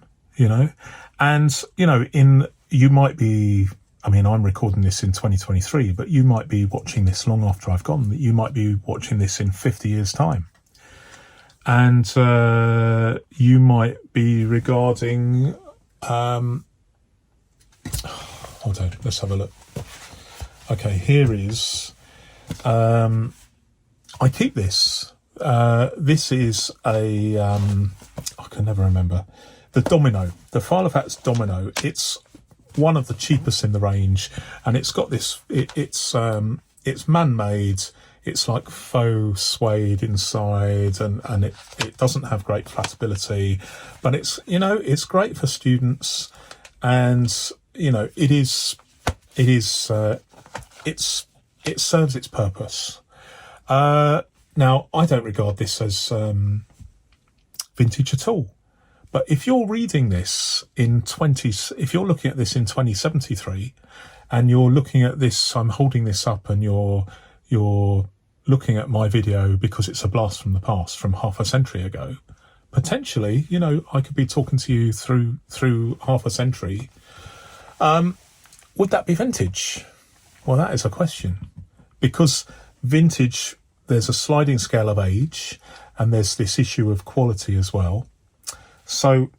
and, you might be, I'm recording this in 2023, but you might be watching this long after I've gone. You might be watching this in 50 years' time. And you might be regarding, hold on, let's have a look. Okay, here is, I keep this. This is a, I can never remember, the Domino, the filofax Domino. It's one of the cheapest in the range, and it's got this, it's man-made. It's like faux suede inside, and it doesn't have great flatability, but it's great for students, and it serves its purpose. Now, I don't regard this as vintage at all, but if you're reading this if you're looking at this in 2073, and you're looking at this, I'm holding this up, and you're looking at my video because it's a blast from the past from half a century ago, potentially, I could be talking to you through half a century. Would that be vintage? Well, that is a question, because vintage, there's a sliding scale of age, and there's this issue of quality as well. So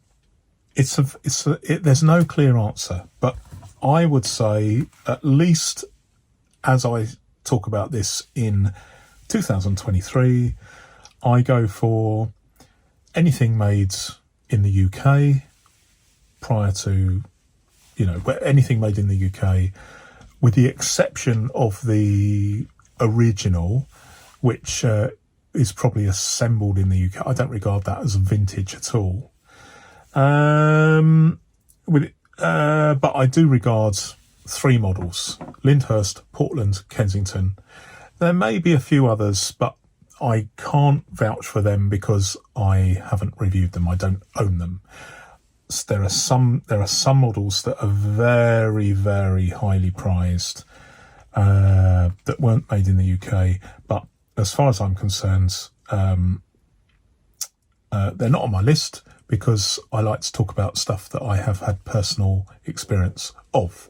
there's no clear answer, but I would say, at least as I talk about this in 2023, I go for anything made in the UK prior to, anything made in the UK, with the exception of the original, which is probably assembled in the UK. I don't regard that as vintage at all. But I do regard 3 models: Lyndhurst, Portland, Kensington. There may be a few others, but I can't vouch for them because I haven't reviewed them. I don't own them. There are some models that are very, very highly prized that weren't made in the UK, but as far as I'm concerned, they're not on my list because I like to talk about stuff that I have had personal experience of,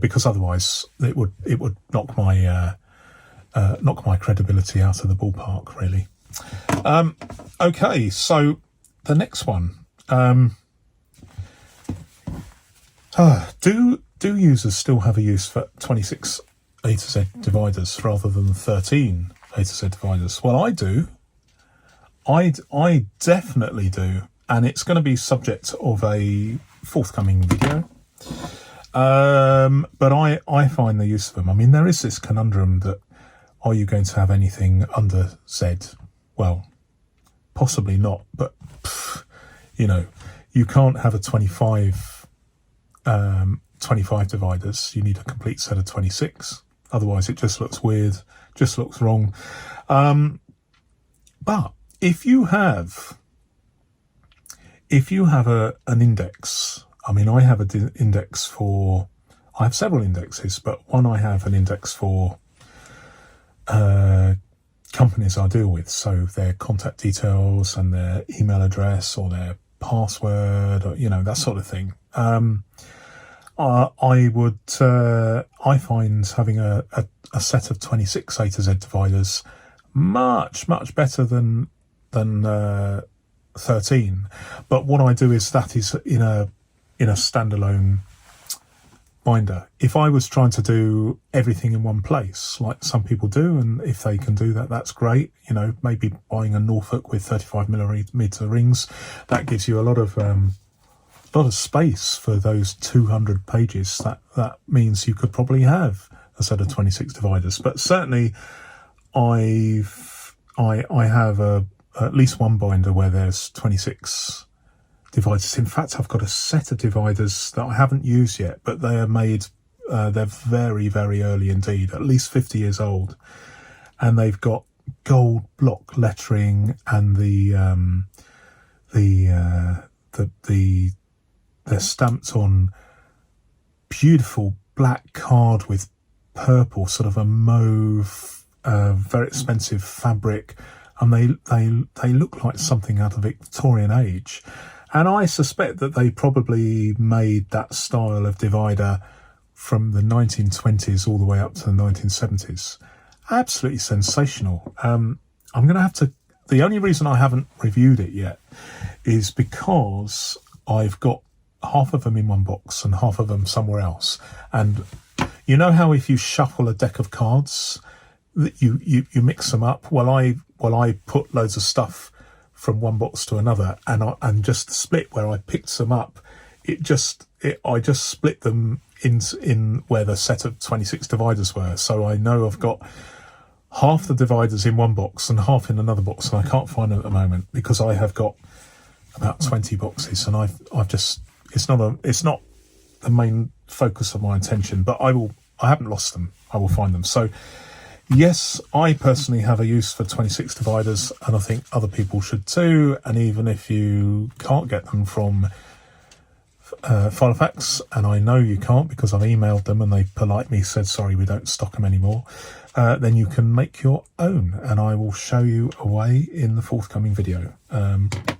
because otherwise it would knock my credibility out of the ballpark, really. Okay, so the next one. Do users still have a use for 26 A to Z dividers rather than 13 A to Z dividers? Well, I do. I definitely do, and it's going to be subject of a forthcoming video. But I find the use of them. There is this conundrum that, are you going to have anything under Z? Well, possibly not, but you can't have a 25 dividers. You need a complete set of 26. Otherwise it just looks weird, just looks wrong. But if you have an index, I have an index for, I have several indexes, but one, I have an index for companies I deal with, so their contact details and their email address or their password, or that sort of thing. I find having a set of 26 A to Z dividers much better than 13. But what I do is that is in a standalone binder. If I was trying to do everything in one place, like some people do, and if they can do that, that's great. Maybe buying a Norfolk with 35mm rings, that gives you a lot of space for those 200 pages. That means you could probably have a set of 26 dividers. But certainly, I have a at least one binder where there's 26 dividers. In fact, I've got a set of dividers that I haven't used yet, but they are made, they're very, very early indeed, at least 50 years old. And they've got gold block lettering, and they're stamped on beautiful black card with purple, sort of a mauve, very expensive fabric, and they look like something out of the Victorian age. And I suspect that they probably made that style of divider from the 1920s all the way up to the 1970s. Absolutely sensational. I'm going to have to... The only reason I haven't reviewed it yet is because I've got half of them in one box and half of them somewhere else. And you know how if you shuffle a deck of cards, that you mix them up? Well, I put loads of stuff from one box to another, and just the split where I picked them up, I just split them in where the set of 26 dividers were. So I know I've got half the dividers in one box and half in another box, and I can't find them at the moment because I have got about 20 boxes, and I've just, it's not the main focus of my attention, but I haven't lost them. I will find them. So yes, I personally have a use for 26 dividers, and I think other people should too. And even if you can't get them from filofax, and I know you can't because I've emailed them and they politely said, sorry, we don't stock them anymore, then you can make your own, and I will show you a way in the forthcoming video.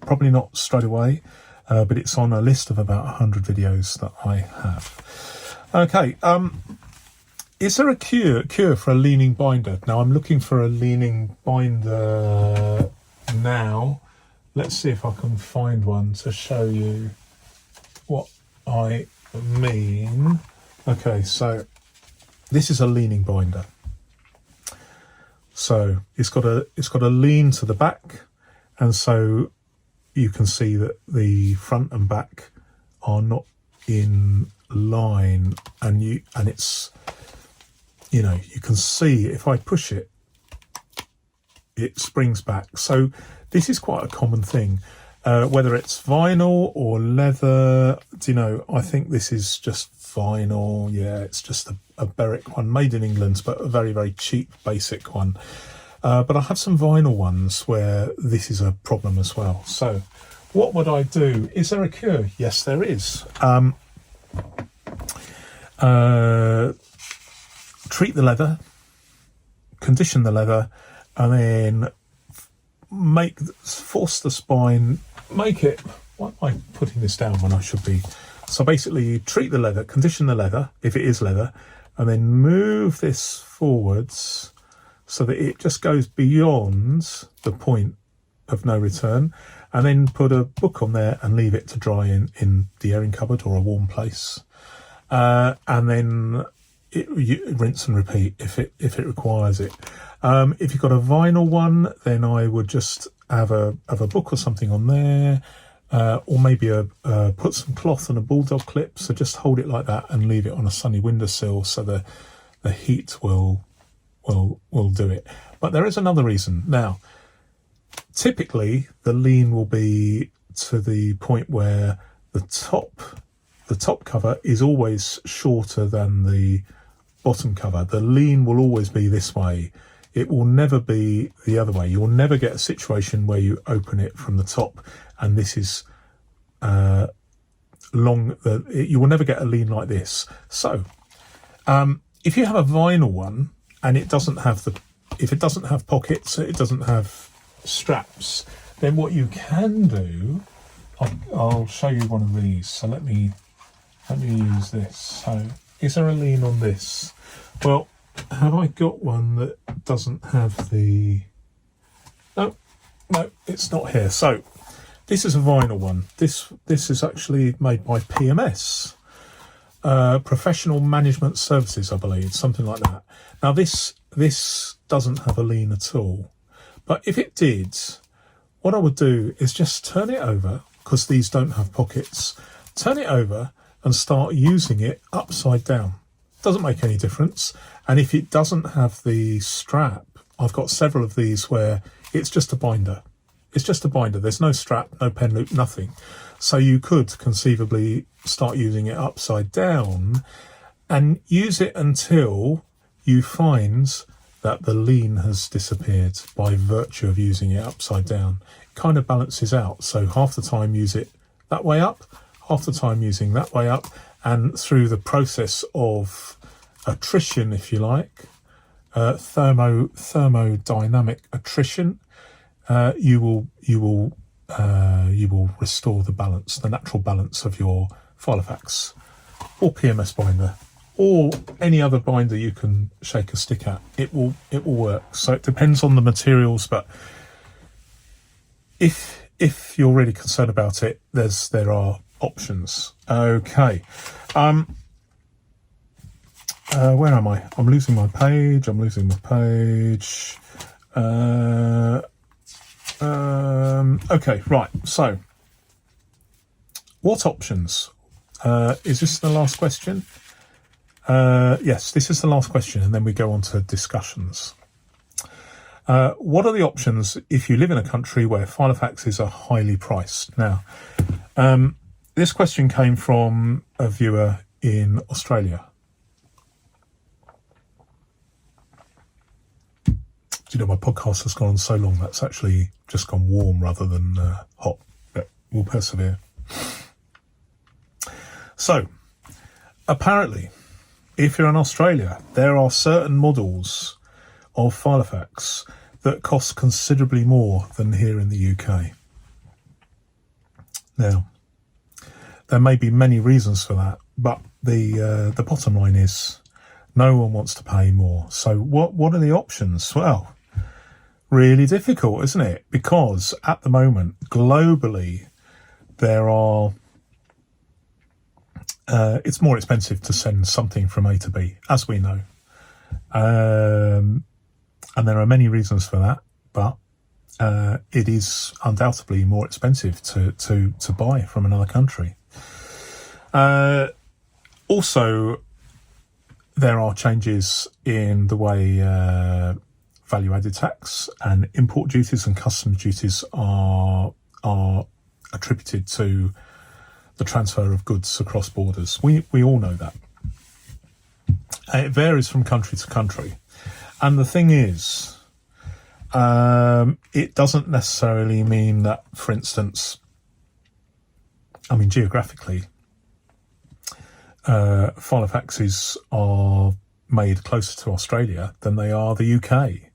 Probably not straight away, but it's on a list of about 100 videos that I have. Okay, is there a cure for a leaning binder? Now I'm looking for a leaning binder now. Let's see if I can find one to show you what I mean. Okay, so this is a leaning binder. So it's got a lean to the back, and so you can see that the front and back are not in line, and it's, you know, you can see if I push it, it springs back. So this is quite a common thing, whether it's vinyl or leather. Do you know, I think this is just vinyl. Yeah, it's just a Berwick one, made in England, but a very, very cheap, basic one. But I have some vinyl ones where this is a problem as well. So what would I do? Is there a cure? Yes, there is. Treat the leather, condition the leather, and then force the spine, make it... Why am I putting this down when I should be... So basically you treat the leather, condition the leather, if it is leather, and then move this forwards so that it just goes beyond the point of no return, and then put a book on there and leave it to dry in the airing cupboard or a warm place. And then you rinse and repeat if it requires it. If you've got a vinyl one, then I would just have a book or something on there, or maybe put some cloth and a bulldog clip. So just hold it like that and leave it on a sunny windowsill so the heat will do it. But there is another reason. Now, typically the lean will be to the point where the top cover is always shorter than the bottom cover. The lean will always be this way. It will never be the other way. You will never get a situation where you open it from the top and this is long. You will never get a lean like this. So if you have a vinyl one and if it doesn't have pockets, it doesn't have straps, then what you can do, I'll show you one of these. So let me use this. So is there a lean on this? Well, have I got one that doesn't have the... No, it's not here. So this is a vinyl one. This is actually made by PMS, Professional Management Services, I believe, something like that. Now this doesn't have a lean at all, but if it did, what I would do is just turn it over, because these don't have pockets. Turn it over and start using it upside down. Doesn't make any difference. And if it doesn't have the strap, I've got several of these where it's just a binder. It's just a binder. There's no strap, no pen loop, nothing. So you could conceivably start using it upside down and use it until you find that the lean has disappeared by virtue of using it upside down. It kind of balances out. So half the time use it that way up, half the time using that way up, and through the process of attrition, if you like, thermodynamic attrition, you will restore the balance, the natural balance of your filofax or PMS binder or any other binder you can shake a stick at. It will work. So it depends on the materials, but if you're really concerned about it, there are options. Okay. Where am I? I'm losing my page. Okay, right. So, what options? Is this the last question? Yes, this is the last question, and then we go on to discussions. What are the options if you live in a country where filofaxes are highly priced? Now, this question came from a viewer in Australia. Do you know, my podcast has gone on so long that's actually just gone warm rather than hot, but we'll persevere. So, apparently, if you're in Australia, there are certain models of filofax that cost considerably more than here in the UK. Now, there may be many reasons for that, but the bottom line is no one wants to pay more. So what are the options? Well, really difficult, isn't it? Because at the moment, globally, there are it's more expensive to send something from A to B, as we know. And there are many reasons for that, but it is undoubtedly more expensive to buy from another country. Also, there are changes in the way value-added tax and import duties and customs duties are attributed to the transfer of goods across borders. We all know that. It varies from country to country. And the thing is, it doesn't necessarily mean that, for instance, geographically, filofaxes are made closer to Australia than they are the UK.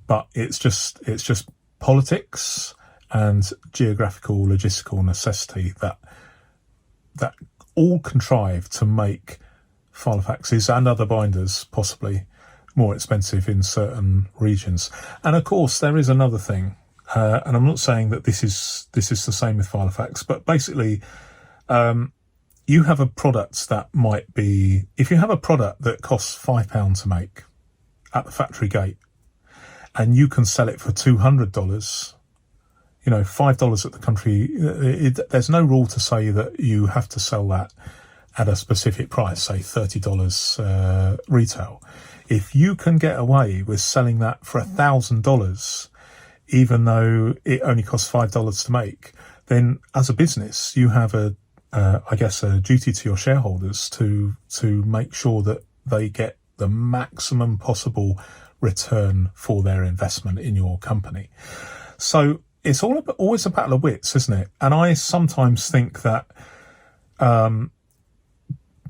But it's just politics and geographical logistical necessity that all contrive to make filofaxes and other binders possibly more expensive in certain regions. And of course, there is another thing, and I'm not saying that this is the same with filofax, but basically, you have a product that might be, if you have a product that costs £5 to make at the factory gate, and you can sell it for $200, $5 at the country, there's no rule to say that you have to sell that at a specific price, say $30 retail. If you can get away with selling that for $1,000, even though it only costs $5 to make, then as a business, you have a duty to your shareholders to make sure that they get the maximum possible return for their investment in your company. So it's always a battle of wits, isn't it? And I sometimes think that,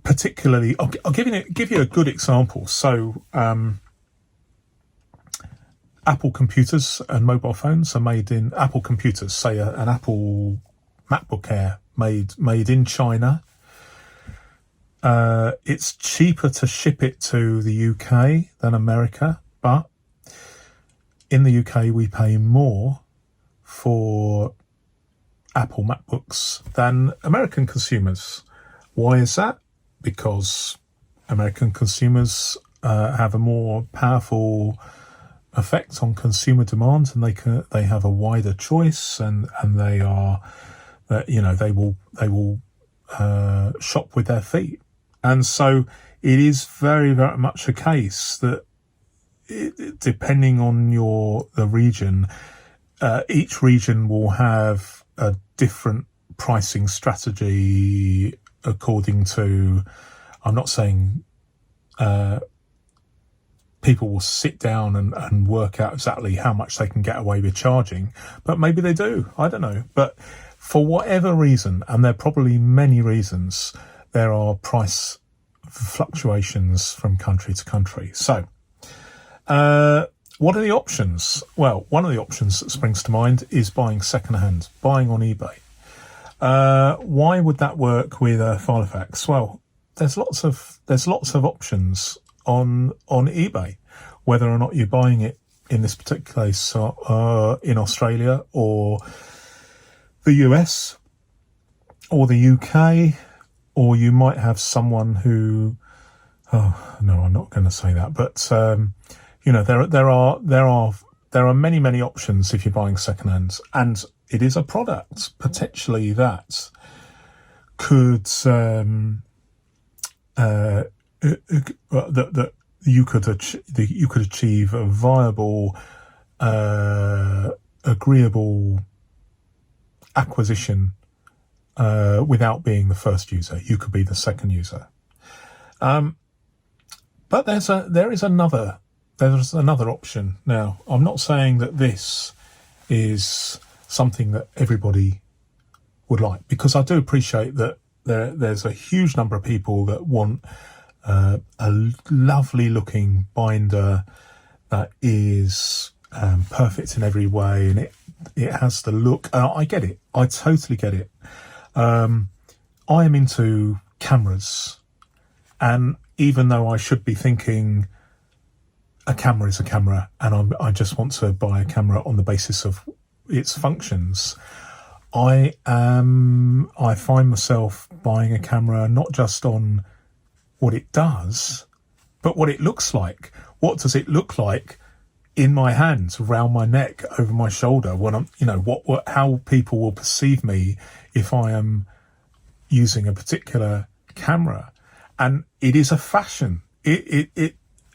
particularly, I'll give you a good example. So, Apple computers and mobile phones are made in Apple computers. Say an Apple MacBook Air made in China. It's cheaper to ship it to the UK than America, but in the UK we pay more for Apple MacBooks than American consumers. Why is that? Because American consumers have a more powerful effect on consumer demand, and they have a wider choice, and they are, they will shop with their feet. And so it is very, very much a case that depending on the region, each region will have a different pricing strategy according to, I'm not saying people will sit down and work out exactly how much they can get away with charging, but maybe they do. I don't know. But for whatever reason, and there are probably many reasons, there are price fluctuations from country to country. So, what are the options? Well, one of the options that springs to mind is buying secondhand, buying on eBay. Why would that work with a filofax? Well, there's lots of options on eBay, whether or not you're buying it in this particular case in Australia or the US or the UK, or you might have someone who, oh no, I'm not going to say that, but there are many options if you're buying secondhand, and it is a product potentially that could that you could achieve a viable, agreeable acquisition without being the first user. You could be the second user. But there is another option. Now, I'm not saying that this is something that everybody would like, because I do appreciate that there's a huge number of people that want a lovely looking binder that is perfect in every way, and it has the look. I get it. I totally get it. I am into cameras, and even though I should be thinking a camera is a camera, and I just want to buy a camera on the basis of its functions, I find myself buying a camera not just on what it does, but what it looks like. What does it look like in my hands, around my neck, over my shoulder? When I'm, how people will perceive me if I am using a particular camera. And it is a fashion.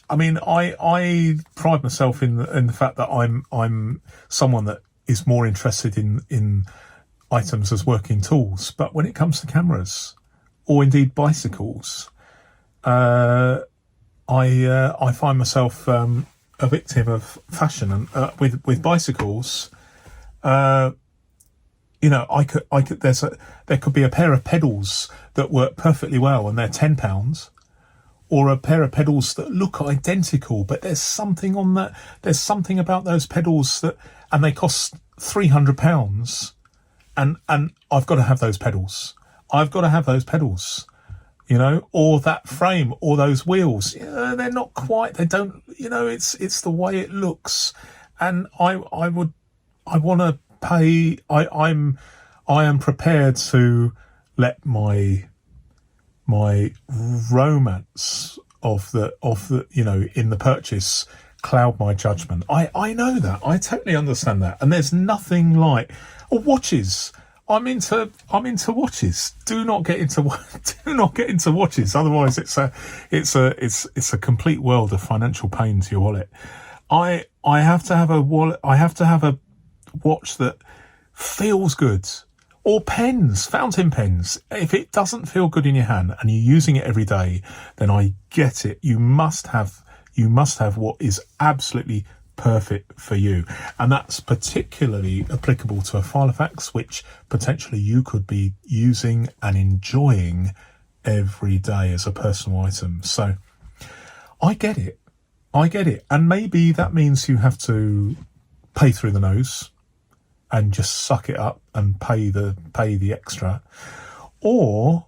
I pride myself in the fact that I'm someone that is more interested in items as working tools. But when it comes to cameras, or indeed bicycles, I find myself a victim of fashion. And with bicycles, there could be a pair of pedals that work perfectly well, and they're £10, or a pair of pedals that look identical, but there's something on that. There's something about those pedals and they cost £300, and I've got to have those pedals. I've got to have those pedals, or that frame, or those wheels. They're not quite. They don't. It's the way it looks, and I want to pay. I am prepared to let my romance of the in the purchase cloud my judgment. I know that. I totally understand that. And there's nothing like watches. I'm into watches. Do not get into watches. Otherwise it's a complete world of financial pain to your wallet. I have to have a wallet. I have to have a watch that feels good. Or pens, fountain pens. If it doesn't feel good in your hand and you're using it every day, then I get it. You must have what is absolutely perfect for you. And that's particularly applicable to a filofax, which potentially you could be using and enjoying every day as a personal item. So I get it. And maybe that means you have to pay through the nose and just suck it up and pay the extra. Or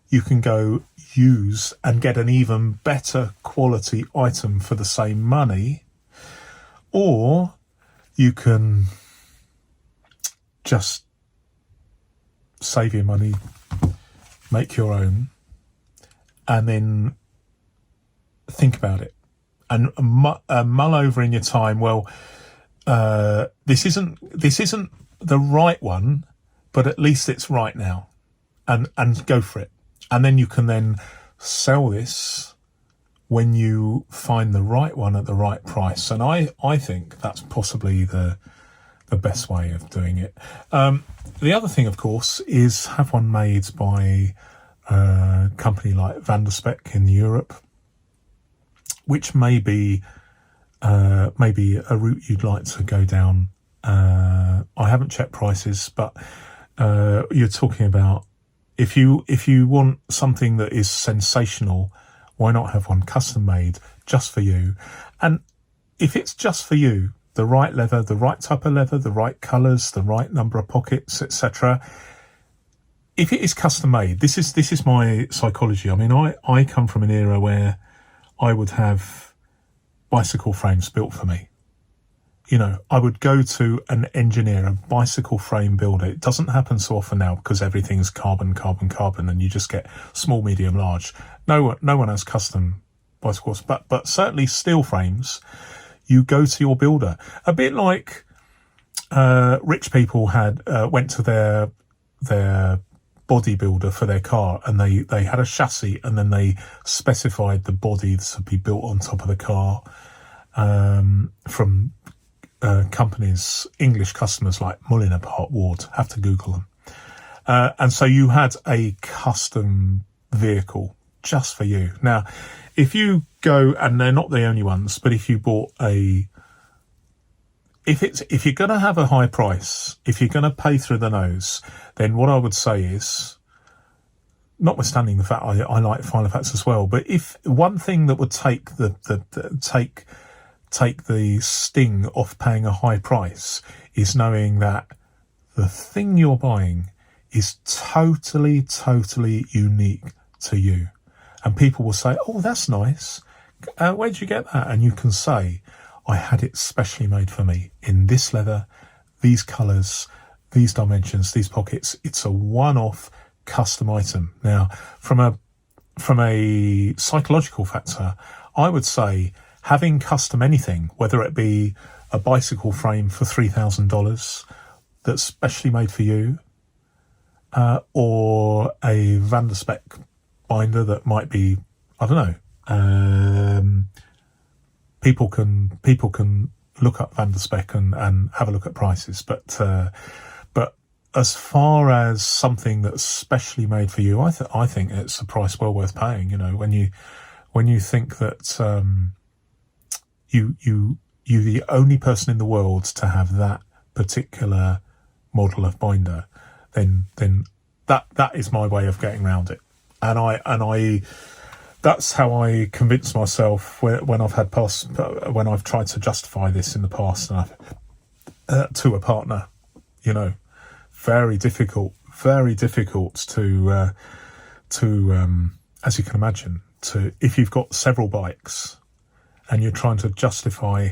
you can go use and get an even better quality item for the same money. Or you can just save your money, make your own, and then think about it and mull over in your time. Well, this isn't the right one, but at least it's right now, and go for it. And then you can then sell this when you find the right one at the right price. And I think that's possibly the the best way of doing it. The other thing, of course, is have one made by a company like Vanderspec in Europe, which may be a route you'd like to go down. I haven't checked prices, but you're talking about if you want something that is sensational, why not have one custom made just for you? And if it's just for you, the right leather, the right type of leather, the right colours, the right number of pockets, etc. If it is custom made, this is my psychology. I mean, I come from an era where I would have bicycle frames built for me. You know, I would go to an engineer, a bicycle frame builder. It doesn't happen so often now because everything's carbon, and you just get small, medium, large. No one has custom bicycles, but certainly steel frames. You go to your builder, a bit like rich people went to their bodybuilder for their car, and they had a chassis, and then they specified the body to be built on top of the car from companies, English customers like Mullin Apart Ward. Have to Google them. And so you had a custom vehicle just for you. Now, if you go, and they're not the only ones, but if you bought if you're going to have a high price, if you're going to pay through the nose, then what I would say is, notwithstanding the fact I like filofax as well, but if one thing that would take take the sting off paying a high price is knowing that the thing you're buying is totally unique to you. And people will say, oh, that's nice. Where'd you get that? And you can say, I had it specially made for me in this leather, these colours, these dimensions, these pockets. It's a one-off custom item. Now, from a psychological factor, I would say having custom anything, whether it be a bicycle frame for $3,000 that's specially made for you, or a Vanderspec binder that might be, I don't know, people can look up Vanderspec and have a look at prices, but as far as something that's specially made for you, I think it's a price well worth paying. You know, when you think that you're the only person in the world to have that particular model of binder, then that is my way of getting around it. And I that's how I convince myself when I've tried to justify this in the past, and to a partner, you know, very difficult to as you can imagine, to if you've got several bikes and you're trying to justify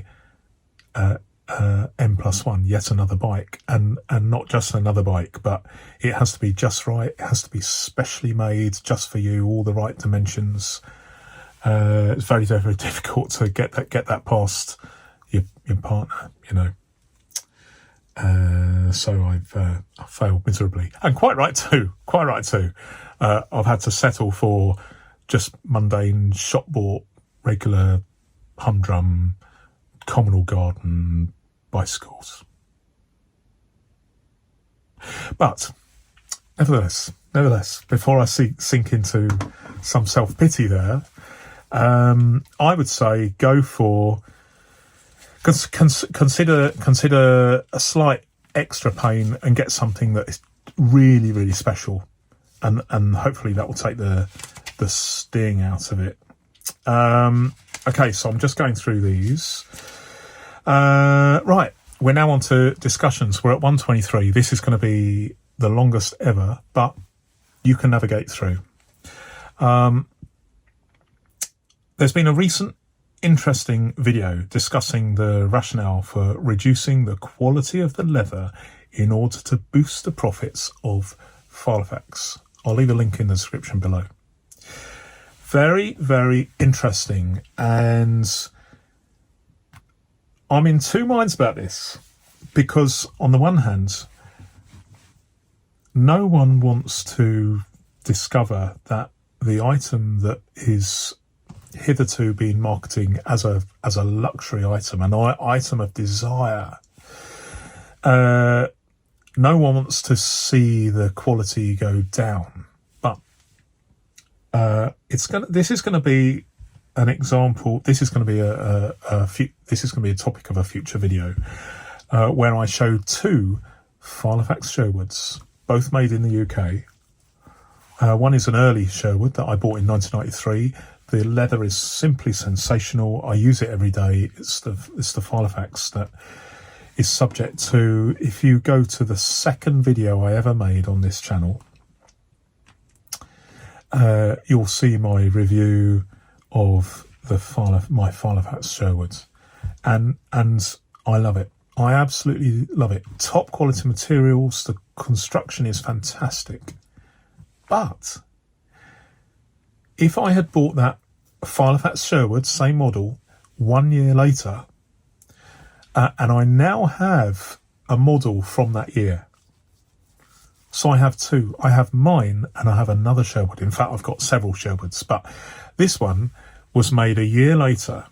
M+1, yet another bike, and not just another bike, but it has to be just right. It has to be specially made just for you, all the right dimensions. It's very difficult to get that past your partner, you know. So I've failed miserably, and quite right too. I've had to settle for just mundane shop bought, regular humdrum, communal garden bicycles. But nevertheless, before I sink into some self-pity there, I would say go for consider a slight extra pain and get something that is really special, and hopefully that will take the sting out of it. Okay, so I'm just going through these. Right, we're now on to discussions. We're at 123. This is going to be the longest ever, but you can navigate through. There's been a recent interesting video discussing the rationale for reducing the quality of the leather in order to boost the profits of filofax. I'll leave a link in the description below. Very interesting, and I'm in two minds about this, because on the one hand, no one wants to discover that the item that is hitherto been marketing as a luxury item, an item of desire, No one wants to see the quality go down, but this is going to be an example. This is going to be this is going to be a topic of a future video where I show two filofax Sherwoods, both made in the UK. One is an early Sherwood that I bought in 1993. The leather is simply sensational. I use it every day. It's the filofax that is subject to, if you go to the second video I ever made on this channel, you'll see my review of my filofax Sherwoods, and I love it. I absolutely love it. Top quality materials. The construction is fantastic. But if I had bought that filofax Sherwood, same model, 1 year later, and I now have a model from that year. So I have two. I have mine and I have another Sherwood. In fact, I've got several Sherwoods, but this one was made a year later.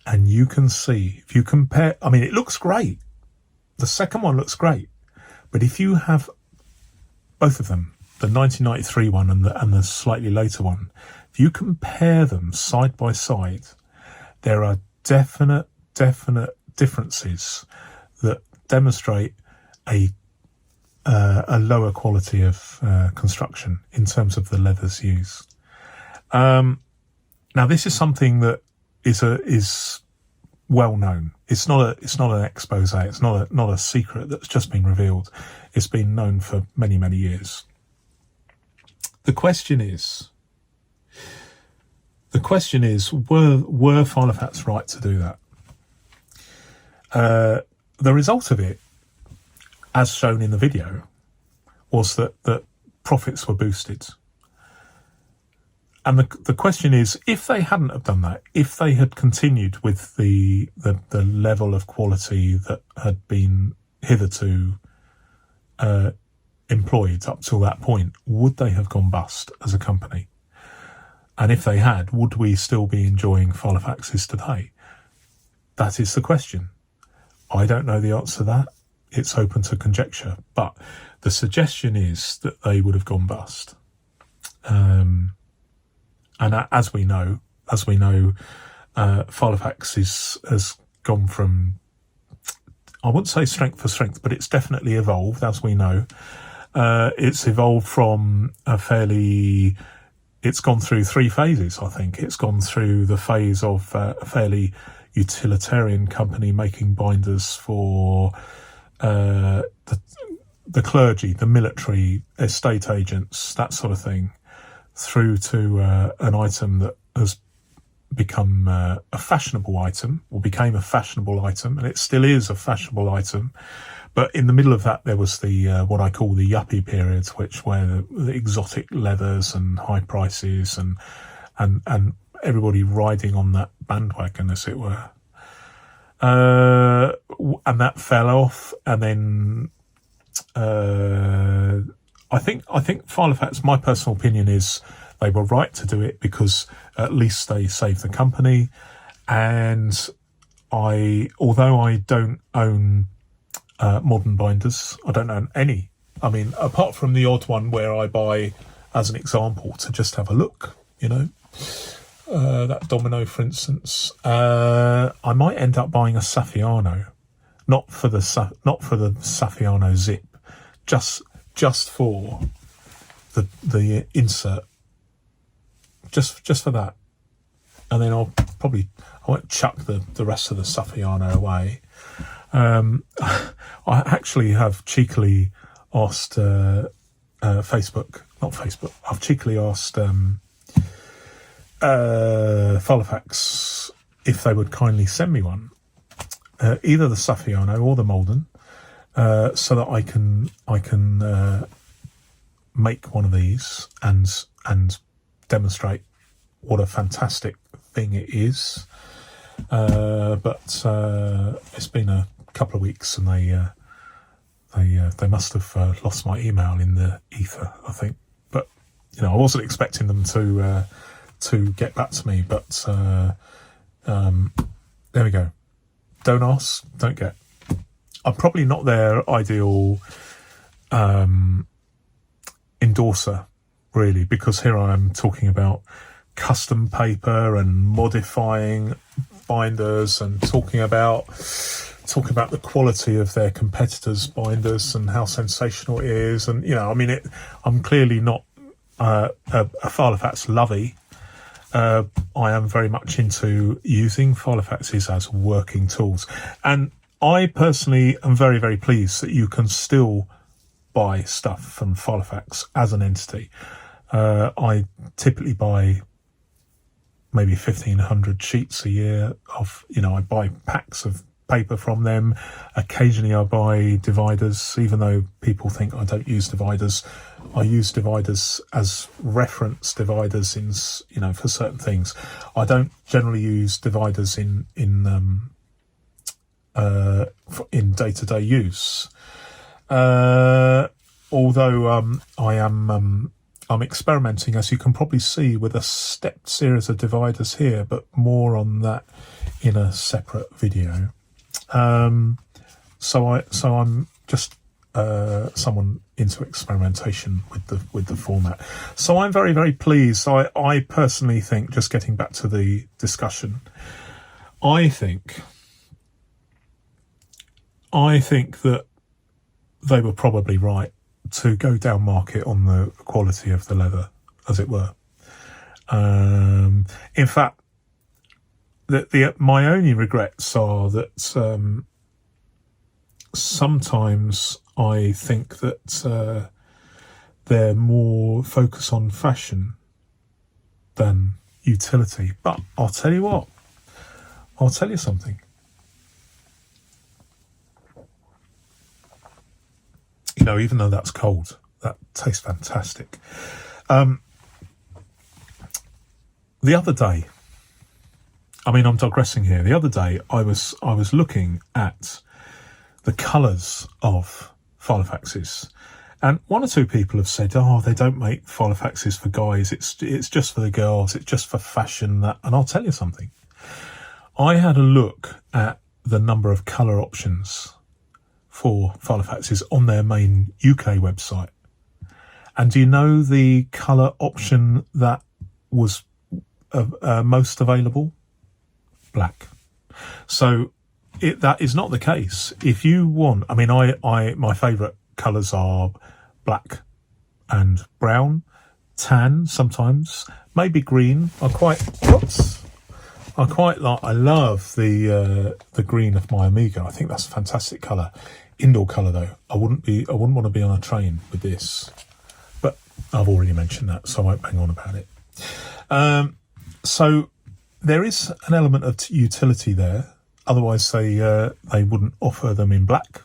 And you can see, if you compare, I mean, it looks great. The second one looks great. But if you have both of them, the 1993 one and the slightly later one, if you compare them side by side, there are definite differences that demonstrate a lower quality of construction in terms of the leathers used. Now, this is something that is well known. It's not an expose. It's not a secret that's just been revealed. It's been known for many years. The question is, were filofax right to do that? The result of it, as shown in the video, was that profits were boosted. And the question is, if they hadn't have done that, if they had continued with the level of quality that had been hitherto employed up till that point, would they have gone bust as a company? And if they had, would we still be enjoying filofaxes today? That is the question. I don't know the answer to that. It's open to conjecture. But the suggestion is that they would have gone bust. And as we know, filofax has gone from, I wouldn't say strength for strength, but it's definitely evolved, as we know. It's evolved from it's gone through three phases, I think. It's gone through the phase of a fairly utilitarian company making binders for the clergy, the military, estate agents, that sort of thing, through to an item that has become a fashionable item, or became a fashionable item, and it still is a fashionable item. But in the middle of that, there was the what I call the yuppie period, where the exotic leathers and high prices and everybody riding on that bandwagon, as it were. And that fell off, and then I think filofax, my personal opinion is they were right to do it because at least they saved the company. And although I don't own modern binders, I don't own any. I mean, apart from the odd one where I buy as an example to just have a look, that Domino, for instance. I might end up buying a Saffiano, not for the Saffiano zip, just for the insert, just for that, and then I won't chuck the rest of the Saffiano away. I actually have cheekily asked I've cheekily asked filofax if they would kindly send me one, either the Saffiano or the Malden, so that I can make one of these and demonstrate what a fantastic thing it is. But it's been a couple of weeks, and they must have lost my email in the ether, I think. But I wasn't expecting them to get back to me. But there we go. Don't ask, don't get. I'm probably not their ideal endorser, really, because here I am talking about custom paper and modifying binders and talking about the quality of their competitors' binders and how sensational it is. And, I'm clearly not a filofax lovey. I am very much into using filofaxes as working tools. And I personally am very, very pleased that you can still buy stuff from filofax as an entity. I typically buy maybe 1,500 sheets a year of, I buy packs of paper from them. Occasionally I buy dividers, even though people think I don't use dividers. I use dividers as reference dividers for certain things. I don't generally use dividers in day-to-day use. Although I'm experimenting, as you can probably see, with a stepped series of dividers here, but more on that in a separate video. So I'm just someone into experimentation with the format. So I'm very, very pleased. I personally think, just getting back to the discussion, I think that they were probably right to go down market on the quality of the leather, as it were. In fact, my only regrets are that sometimes I think that they're more focused on fashion than utility. But I'll tell you what, I'll tell you something. Even though that's cold, that tastes fantastic. The other day, I'm digressing here. The other day, I was looking at the colours of filofaxes, and one or two people have said, "Oh, they don't make filofaxes for guys. It's just for the girls. It's just for fashion." And I'll tell you something. I had a look at the number of colour options for filofaxes on their main UK website. And do you know the colour option that was most available? Black. So that is not the case. If you want, my favourite colours are black and brown, tan sometimes, maybe green. I love the green of my Amiga. I think that's a fantastic colour. Indoor colour though. I wouldn't want to be on a train with this. But I've already mentioned that, so I won't bang on about it. So there is an element of utility there. Otherwise they wouldn't offer them in black.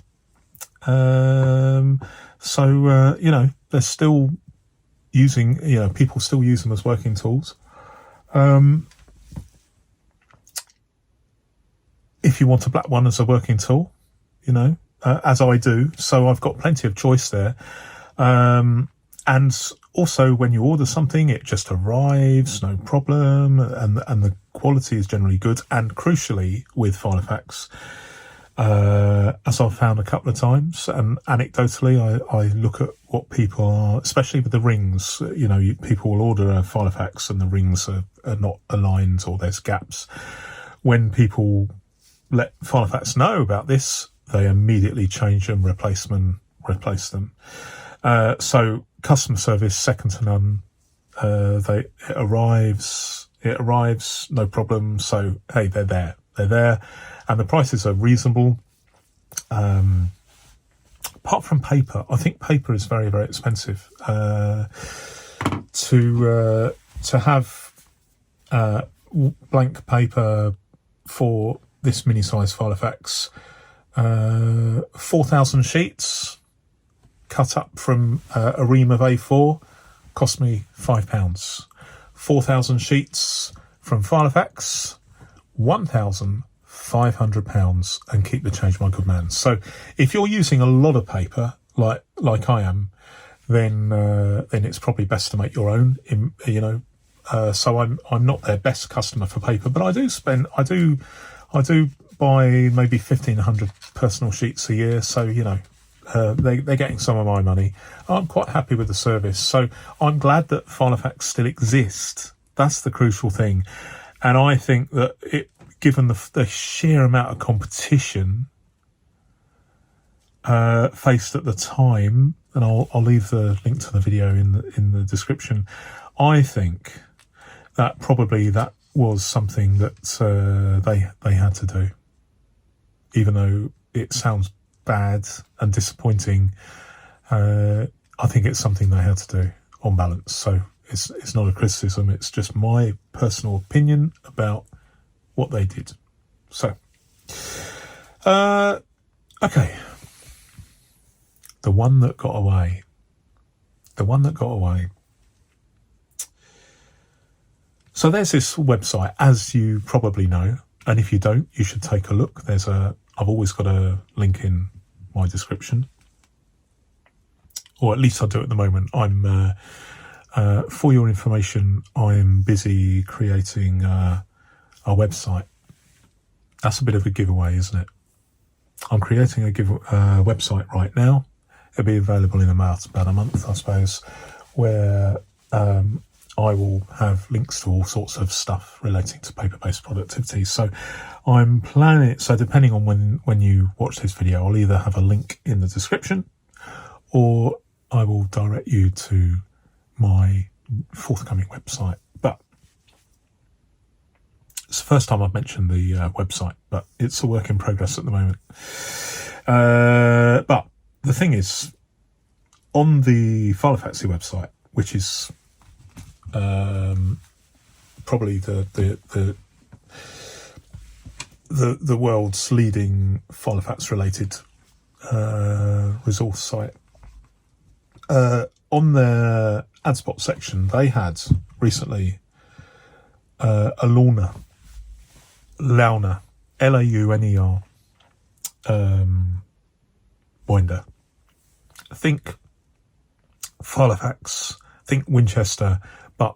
They're still using, people still use them as working tools. If you want a black one as a working tool, as I do, so I've got plenty of choice there. And also when you order something, it just arrives, no problem, and the quality is generally good. And crucially with filofax, as I've found a couple of times, and anecdotally, I look at what people are, especially with the rings, people will order a filofax and the rings are not aligned or there's gaps. When people let filofax know about this, they immediately change them, replace them. So customer service, second to none. It arrives, no problem. So hey, they're there, and the prices are reasonable. Apart from paper, I think paper is very, very expensive. To have blank paper for this mini-size filofax, 4,000 sheets cut up from a ream of A4 cost me £5. 4,000 sheets from filofax, £1,500, and keep the change, my good man. So if you're using a lot of paper like I am, then it's probably best to make your own. So I'm not their best customer for paper, but I do buy maybe 1,500 personal sheets a year, so they're getting some of my money. I'm quite happy with the service, so I'm glad that filofax still exists. That's the crucial thing, and I think that given the sheer amount of competition faced at the time, and I'll leave the link to the video in the description. I think that probably that was something that they had to do, even though it sounds bad and disappointing. I think it's something they had to do on balance. So it's not a criticism. It's just my personal opinion about what they did. So, okay. The one that got away. So there's this website, as you probably know, and if you don't, you should take a look. I've always got a link in my description, or at least I do at the moment. For your information, I'm busy creating a website. That's a bit of a giveaway, isn't it? I'm creating a website right now. It'll be available in about a month, I suppose, where I will have links to all sorts of stuff relating to paper-based productivity. So I'm planning, so depending on when you watch this video, I'll either have a link in the description or I will direct you to my forthcoming website. But it's the first time I've mentioned the website, but it's a work in progress at the moment. But the thing is, on the filofaxes website, which is probably the world's leading filofax related resource site, on their AdSpot section, they had recently a Launer, Launer binder. Think filofax, think Winchester, but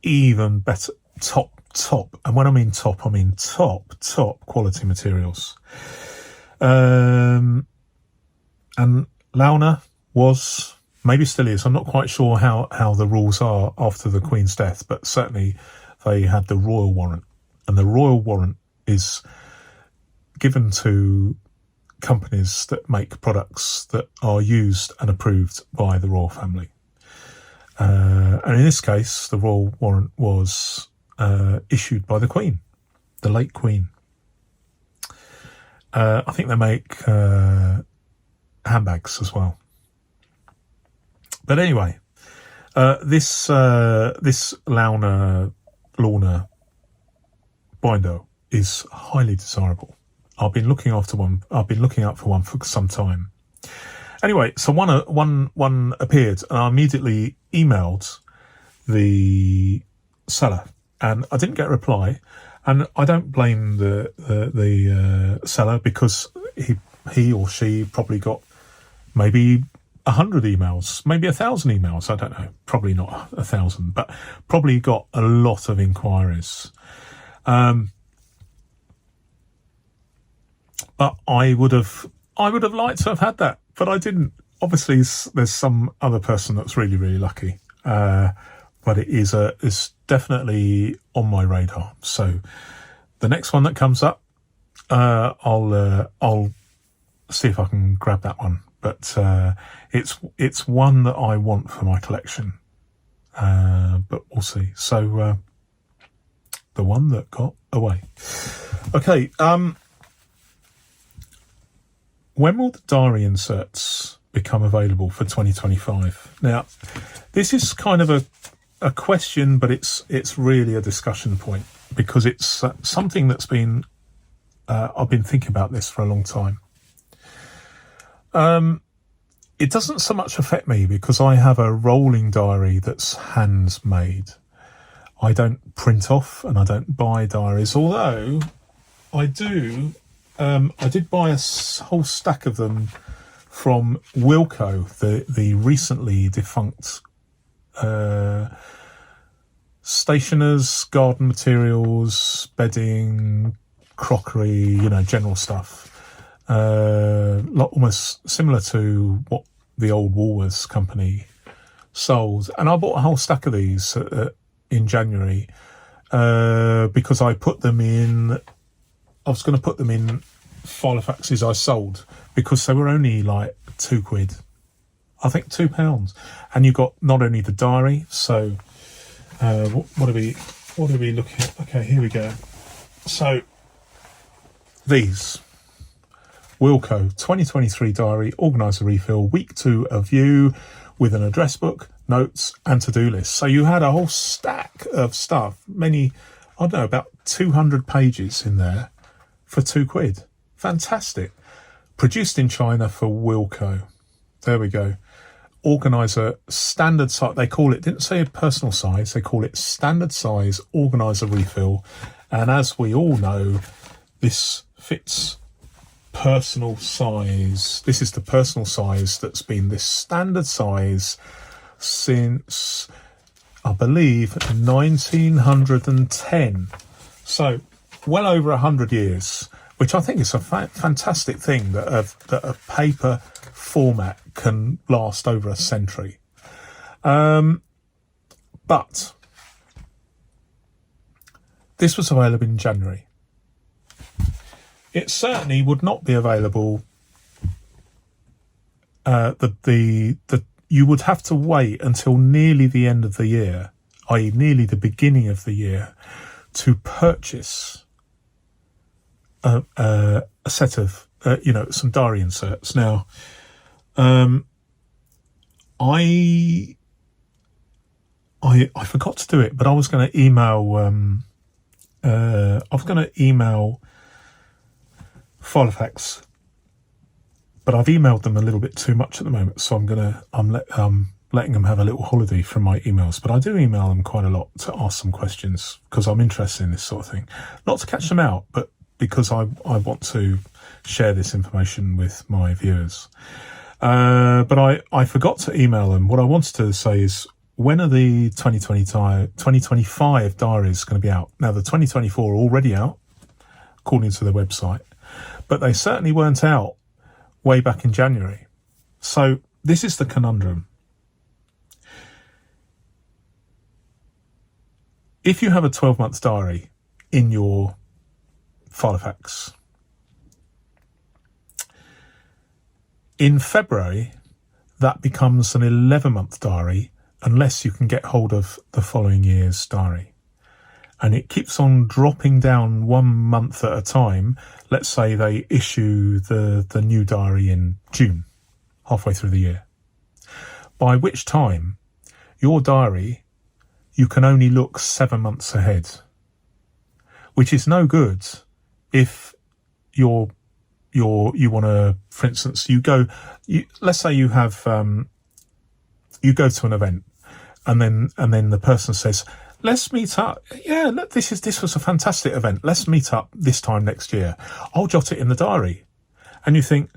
even better, top, and when I mean top quality materials. And Launer was, maybe still is, I'm not quite sure how the rules are after the Queen's death, but certainly they had the royal warrant, and the royal warrant is given to companies that make products that are used and approved by the royal family. And in this case, the royal warrant was issued by the Queen, the late Queen. I think they make handbags as well. But anyway, this Launer binder is highly desirable. I've been looking out for one for some time. Anyway, so one appeared, and I immediately emailed the seller, and I didn't get a reply. And I don't blame the seller, because he or she probably got maybe 100 emails, maybe 1,000 emails. I don't know, probably not 1,000, but probably got a lot of inquiries. But I would have liked to have had that, but I didn't. Obviously, there's some other person that's really, really lucky. But it's definitely on my radar. So the next one that comes up, I'll see if I can grab that one. But it's one that I want for my collection. But we'll see. So the one that got away. Okay. When will the diary inserts become available for 2025? Now, this is kind of a question, but it's really a discussion point, because it's something that's been I've been thinking about this for a long time. It doesn't so much affect me because I have a rolling diary that's handmade. I don't print off and I don't buy diaries, although I did buy a whole stack of them from Wilko, the recently defunct stationers, garden materials, bedding, crockery, general stuff. Almost similar to what the old Woolworths company sold. And I bought a whole stack of these in January because I put them in. I was going to put them in filofaxes I sold because they were only like £2. I think £2, and you got not only the diary. So what are we looking at? Okay, here we go. So these Wilco 2023 diary, organiser refill, week 2 of view with an address book, notes and to-do list. So you had a whole stack of stuff, about 200 pages in there for £2. Fantastic. Produced in China for Wilco. There we go. Organiser standard size. They call it, didn't say personal size, they call it standard size organiser refill. And as we all know, this fits personal size. This is the personal size that's been this standard size since, I believe, 1910. So well over 100 years, which I think is a fantastic thing that a paper format can last over a century. But this was available in January. It certainly would not be available. You would have to wait until nearly the end of the year, i.e. nearly the beginning of the year, to purchase a set of, some diary inserts. Now, I forgot to do it, but I was going to email. Filofax, but I've emailed them a little bit too much at the moment, so I'm letting them have a little holiday from my emails. But I do email them quite a lot to ask some questions because I'm interested in this sort of thing, not to catch them out, but because I want to share this information with my viewers. But I forgot to email them. What I wanted to say is, when are the 2025 diaries going to be out? Now, the 2024 are already out, according to the website, but they certainly weren't out way back in January. So this is the conundrum. If you have a 12-month diary in your filofax, in February, that becomes an 11-month diary unless you can get hold of the following year's diary. And it keeps on dropping down 1 month at a time. Let's say they issue the new diary in June, halfway through the year. By which time, your diary, you can only look 7 months ahead, which is no good if you want to, for instance, let's say you have, you go to an event and then the person says, let's meet up. Yeah, look, this was a fantastic event. Let's meet up this time next year. I'll jot it in the diary. And you think,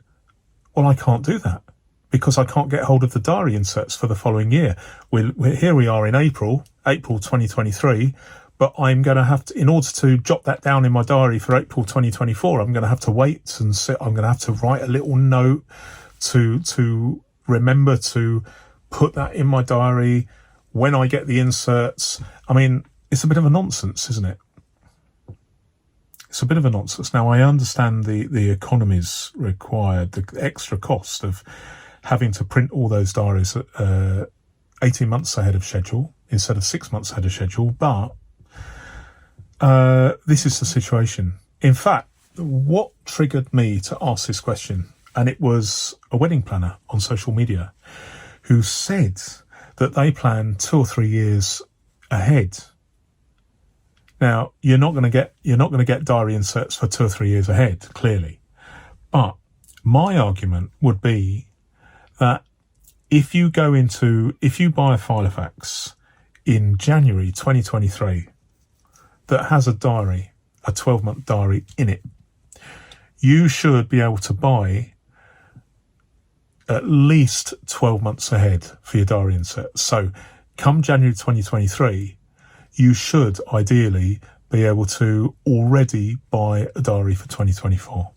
well, I can't do that because I can't get hold of the diary inserts for the following year. Here we are in April 2023, but I'm going to have to, in order to jot that down in my diary for April 2024, I'm going to have to wait and sit. I'm going to have to write a little note to remember to put that in my diary when I get the inserts. I mean, it's a bit of a nonsense, isn't it? It's a bit of a nonsense. Now, I understand the economies required, the extra cost of having to print all those diaries 18 months ahead of schedule instead of 6 months ahead of schedule, but this is the situation. In fact, what triggered me to ask this question, and it was a wedding planner on social media who said that they plan 2 or 3 years ahead. Now, you're not going to get diary inserts for 2 or 3 years ahead, clearly. But my argument would be that if you buy a filofax in January 2023 that has a diary, a 12-month diary in it, you should be able to buy at least 12 months ahead for your diary insert. So come January 2023, you should ideally be able to already buy a diary for 2024.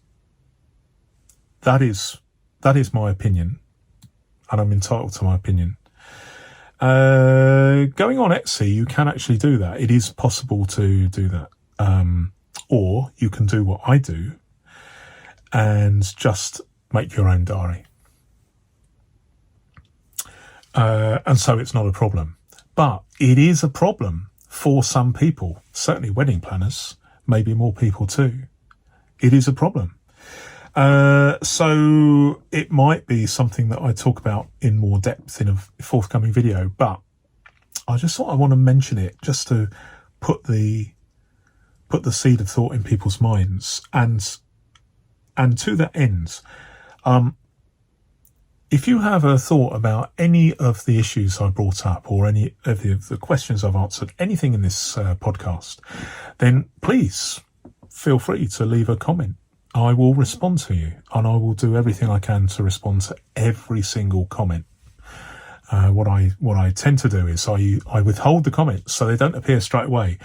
That is my opinion, and I'm entitled to my opinion. Going on Etsy, you can actually do that. It is possible to do that. Or you can do what I do and just make your own diary. And so it's not a problem. But it is a problem for some people, certainly wedding planners, maybe more people too. It is a problem. So it might be something that I talk about in more depth in a forthcoming video, but I just thought I want to mention it just to put the seed of thought in people's minds. And to that end, if you have a thought about any of the issues I brought up or any of the questions I've answered, anything in this podcast, then please feel free to leave a comment. I will respond to you, and I will do everything I can to respond to every single comment. What I tend to do is I withhold the comments so they don't appear straight away.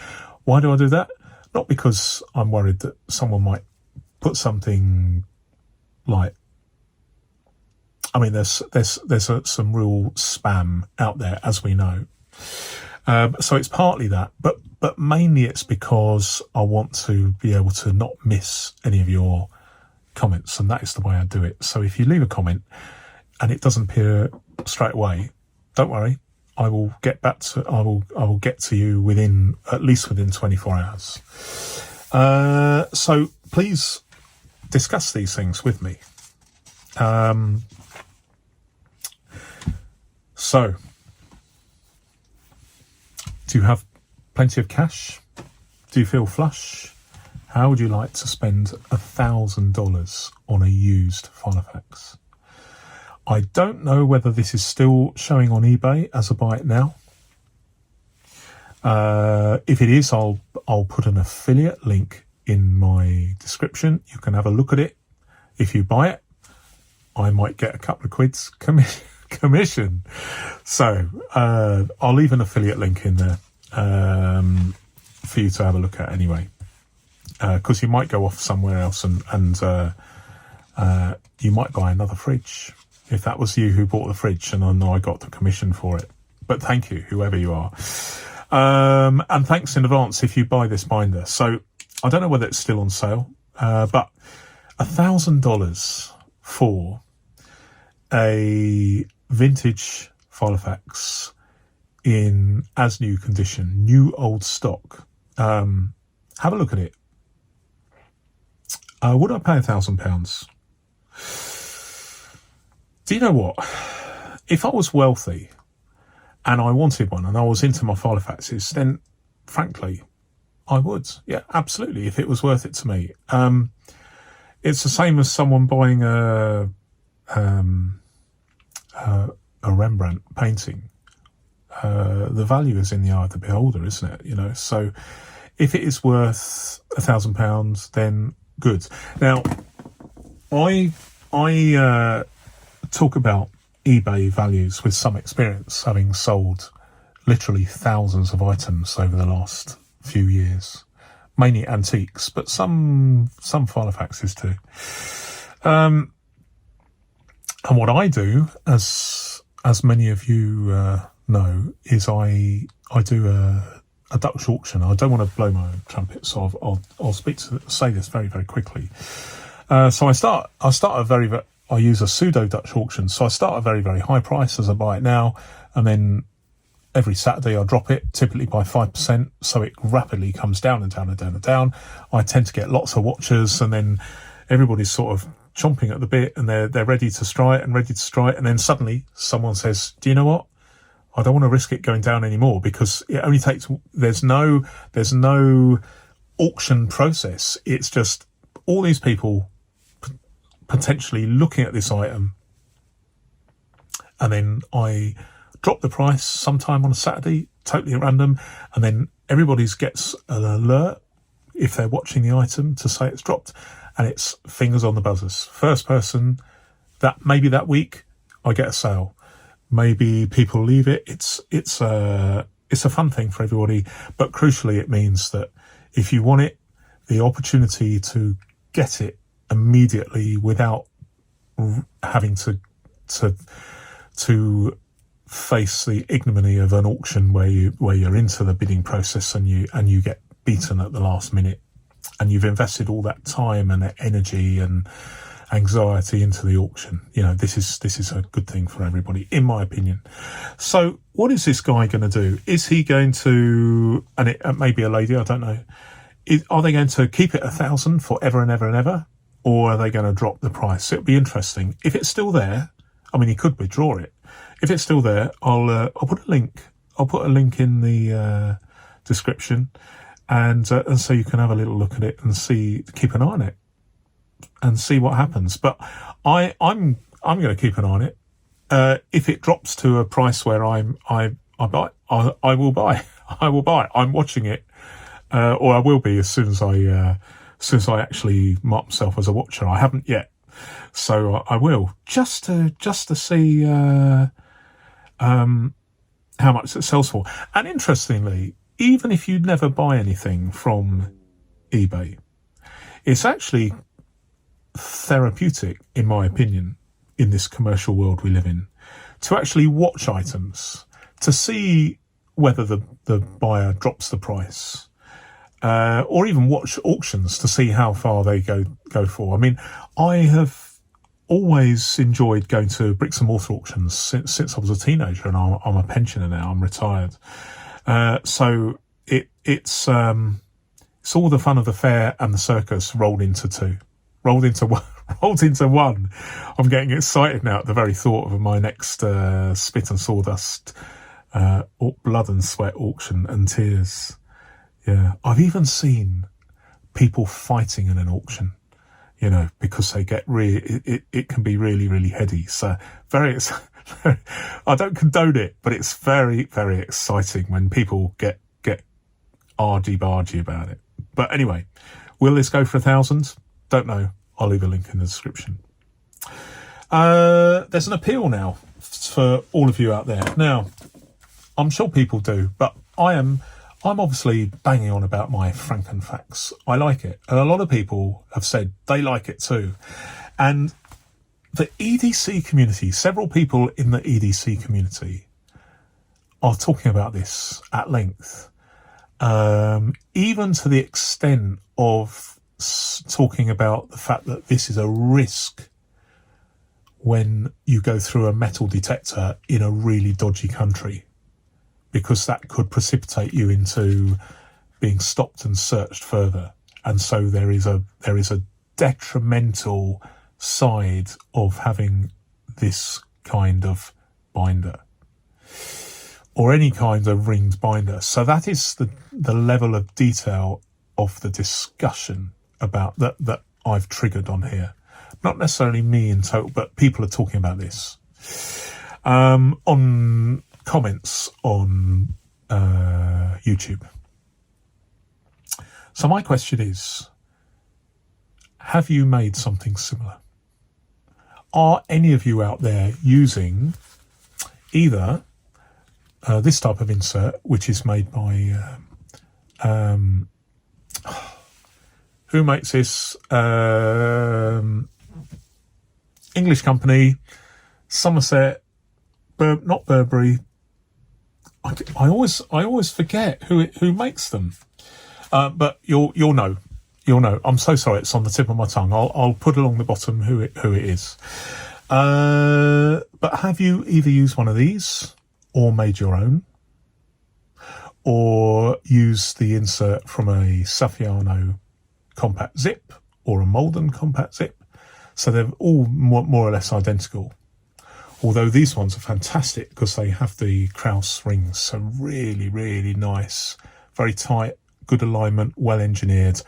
Why do I do that? Not because I'm worried that someone might put something like, I mean, there's some real spam out there, as we know. So it's partly that, but mainly it's because I want to be able to not miss any of your comments, and that is the way I do it. So if you leave a comment and it doesn't appear straight away, don't worry. I will get to you within 24 hours. So please discuss these things with me. So, do you have plenty of cash? Do you feel flush? How would you like to spend $1,000 on a used filofax? I don't know whether this is still showing on eBay as a buy it now. If it is, I'll put an affiliate link in my description. You can have a look at it. If you buy it, I might get a couple of quid's commission. So I'll leave an affiliate link in there for you to have a look at anyway, because you might go off somewhere else and you might buy another fridge if that was you who bought the fridge, and I know I got the commission for it. But thank you, whoever you are, and thanks in advance if you buy this binder. So I don't know whether it's still on sale, but $1,000 for a vintage filofax in as new condition, new old stock. Have a look at it. Would I pay £1,000? Do you know what? If I was wealthy and I wanted one and I was into my filofaxes, then frankly, I would. Yeah, absolutely. If it was worth it to me. It's the same as someone buying a Rembrandt painting. The value is in the eye of the beholder, isn't it? You know, so if it is worth £1,000, then good. Now, I talk about eBay values with some experience, having sold literally thousands of items over the last few years, mainly antiques, but some filofaxes too. And what I do, as many of you know, is I do a Dutch auction. I don't want to blow my own trumpet, so I'll say this very, very quickly. So I use a pseudo Dutch auction. So I start at a very, very high price as I buy it now, and then every Saturday I drop it, typically by 5%, so it rapidly comes down and down and down and down. I tend to get lots of watchers, and then everybody's sort of chomping at the bit, and they're ready to strike, and then suddenly someone says, do you know what? I don't want to risk it going down anymore, because it only takes, there's no auction process. It's just all these people potentially looking at this item, and then I drop the price sometime on a Saturday, totally at random, and then everybody gets an alert if they're watching the item to say it's dropped, and it's fingers on the buzzers. First person maybe that week, I get a sale. Maybe people leave it. It's a fun thing for everybody, but crucially, it means that If you want it, the opportunity to get it immediately without having to face the ignominy of an auction where you're into the bidding process and you get beaten at the last minute, and you've invested all that time and energy and anxiety into the auction. This is a good thing for everybody, in my opinion. So what is this guy going to do? Is he going to, and it may be a lady, I don't know, are they going to keep it 1,000 forever and ever and ever, or are they going to drop the price? It'll be interesting. If it's still there, I mean, he could withdraw it. If it's still there, I'll put a link. I'll put a link in the description, and so you can have a little look at it and keep an eye on it and see what happens. But I'm going to keep an eye on it. If it drops to a price where I buy, I will buy. I will buy. I'm watching it, or I will be as soon as I actually mark myself as a watcher. I haven't yet, so I will just to see how much it sells for. And interestingly, even if you never buy anything from eBay, it's actually therapeutic, in my opinion, in this commercial world we live in, to actually watch items, to see whether the buyer drops the price, or even watch auctions to see how far they go for. I mean, I have always enjoyed going to bricks and mortar auctions since I was a teenager, and I'm a pensioner now. I'm retired, so it's all the fun of the fair and the circus rolled into one. I'm getting excited now at the very thought of my next spit and sawdust, blood and sweat auction and tears. Yeah, I've even seen people fighting in an auction, because they get it can be really, really heady. So I don't condone it, but it's very, very exciting when people get argy-bargy about it. But anyway, will this go for 1,000? Don't know. I'll leave a link in the description. There's an appeal now for all of you out there. Now, I'm sure people do, but I'm obviously banging on about my Frankenfax. I like it. And a lot of people have said they like it too. And the EDC community, several people in the EDC community are talking about this at length, even to the extent of talking about the fact that this is a risk when you go through a metal detector in a really dodgy country, because that could precipitate you into being stopped and searched further. And so there is a detrimental side of having this kind of binder, or any kind of ringed binder. So that is the level of detail of the discussion about that I've triggered on here. Not necessarily me in total, but people are talking about this on comments on YouTube. So my question is, have you made something similar? Are any of you out there using either this type of insert, which is made by who makes this? English company, Somerset, not Burberry. I always forget who makes them. But you'll know. I'm so sorry, it's on the tip of my tongue. I'll put along the bottom who it is. But have you either used one of these, or made your own, or used the insert from a Saffiano compact zip or a Malden compact zip? So they're all more or less identical. Although these ones are fantastic because they have the Krauss rings. So really, really nice, very tight, good alignment, well engineered.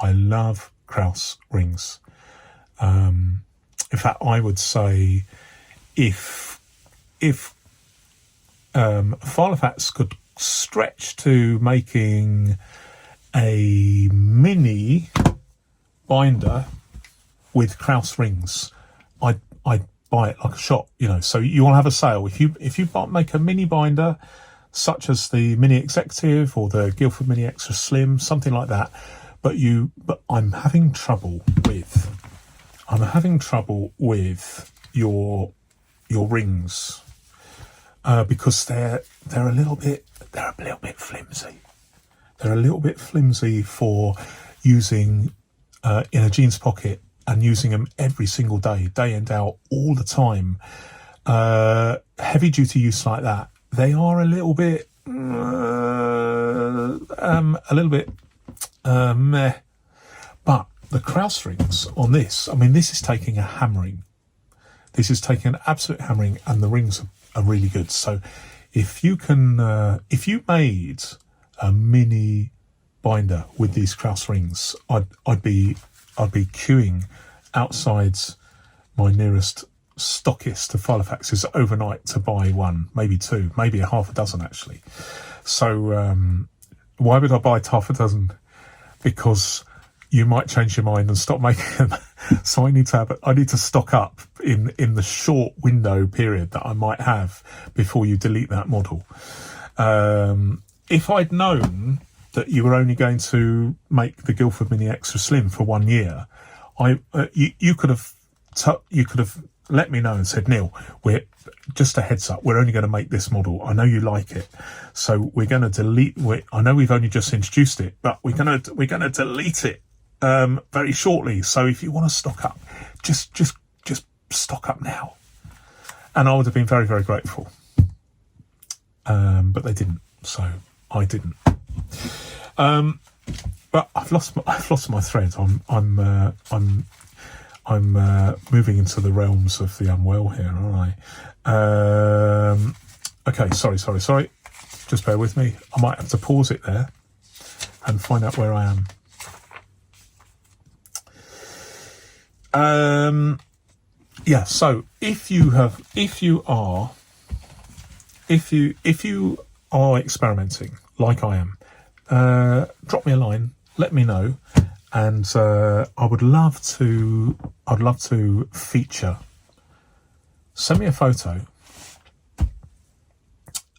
I love Krauss rings. In fact, I would say if filofax could stretch to making a mini binder with Krauss rings, I'd buy it like a shot. So you'll have a sale if you make a mini binder such as the Mini Executive or the Guildford Mini Extra Slim, something like that. But I'm having trouble with your rings because they're a little bit flimsy. They're a little bit flimsy for using in a jeans pocket and using them every single day in, out, all the time. Heavy duty use like that, they are a little bit meh. But the Krause rings on this, I mean, this is taking a hammering. This is taking an absolute hammering, and the rings are really good. So if you made a mini binder with these Krause rings, I'd be queuing outside my nearest stockist of filofaxes overnight to buy one, maybe two, maybe a half a dozen actually. So why would I buy half a dozen? Because you might change your mind and stop making them. So I need to stock up in the short window period that I might have before you delete that model. If I'd known that you were only going to make the Guildford Mini Extra Slim for 1 year, you could have let me know and said, Neil, we're just a heads up, we're only going to make this model. I know you like it, so we're going to delete. I know we've only just introduced it, but we're going to delete it very shortly. So if you want to stock up, just stock up now. And I would have been very, very grateful. But they didn't, so I didn't. But I've lost my thread. I'm moving into the realms of the unwell here, aren't I? Okay, sorry. Just bear with me. I might have to pause it there and find out where I am. Yeah. So if you are experimenting like I am, drop me a line. Let me know. And I'd love to feature. Send me a photo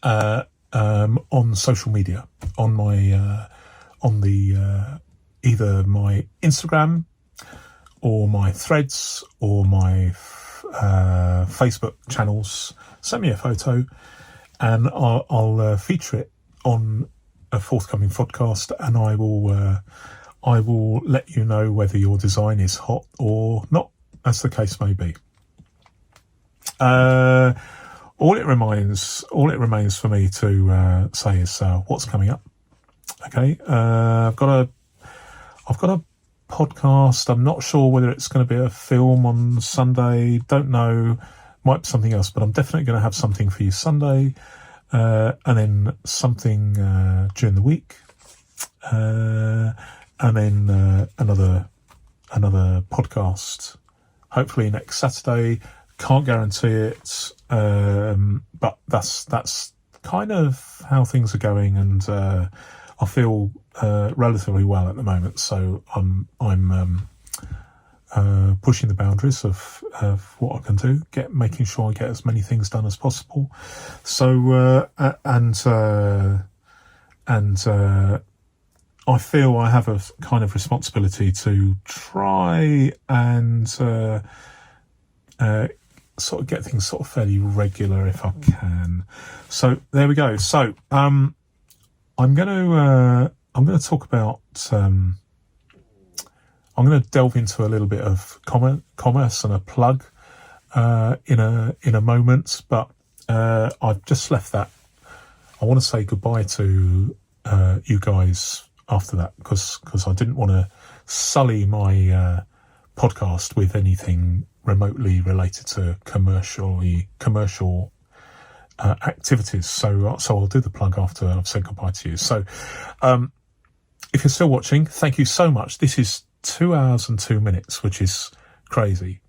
on social media, on my either my Instagram or my Threads or my Facebook channels. Send me a photo, and I'll feature it on a forthcoming podcast, and I will let you know whether your design is hot or not, as the case may be. All it remains for me to say is what's coming up. Okay, I've got a podcast. I'm not sure whether it's going to be a film on Sunday. Don't know. Might be something else, but I'm definitely going to have something for you Sunday, and then something during the week. And then another podcast, hopefully next Saturday. Can't guarantee it, but that's kind of how things are going, and I feel relatively well at the moment. So I'm pushing the boundaries of what I can do, making sure I get as many things done as possible. So I feel I have a kind of responsibility to try and sort of get things sort of fairly regular if I can. So there we go. So I'm going to talk about I'm going to delve into a little bit of commerce and a plug in a moment, but I've just left that. I want to say goodbye to you guys after that, because I didn't want to sully my podcast with anything remotely related to commercial activities. So I'll do the plug after I've said goodbye to you. So if you're still watching, thank you so much. This is 2 hours and 2 minutes, which is crazy.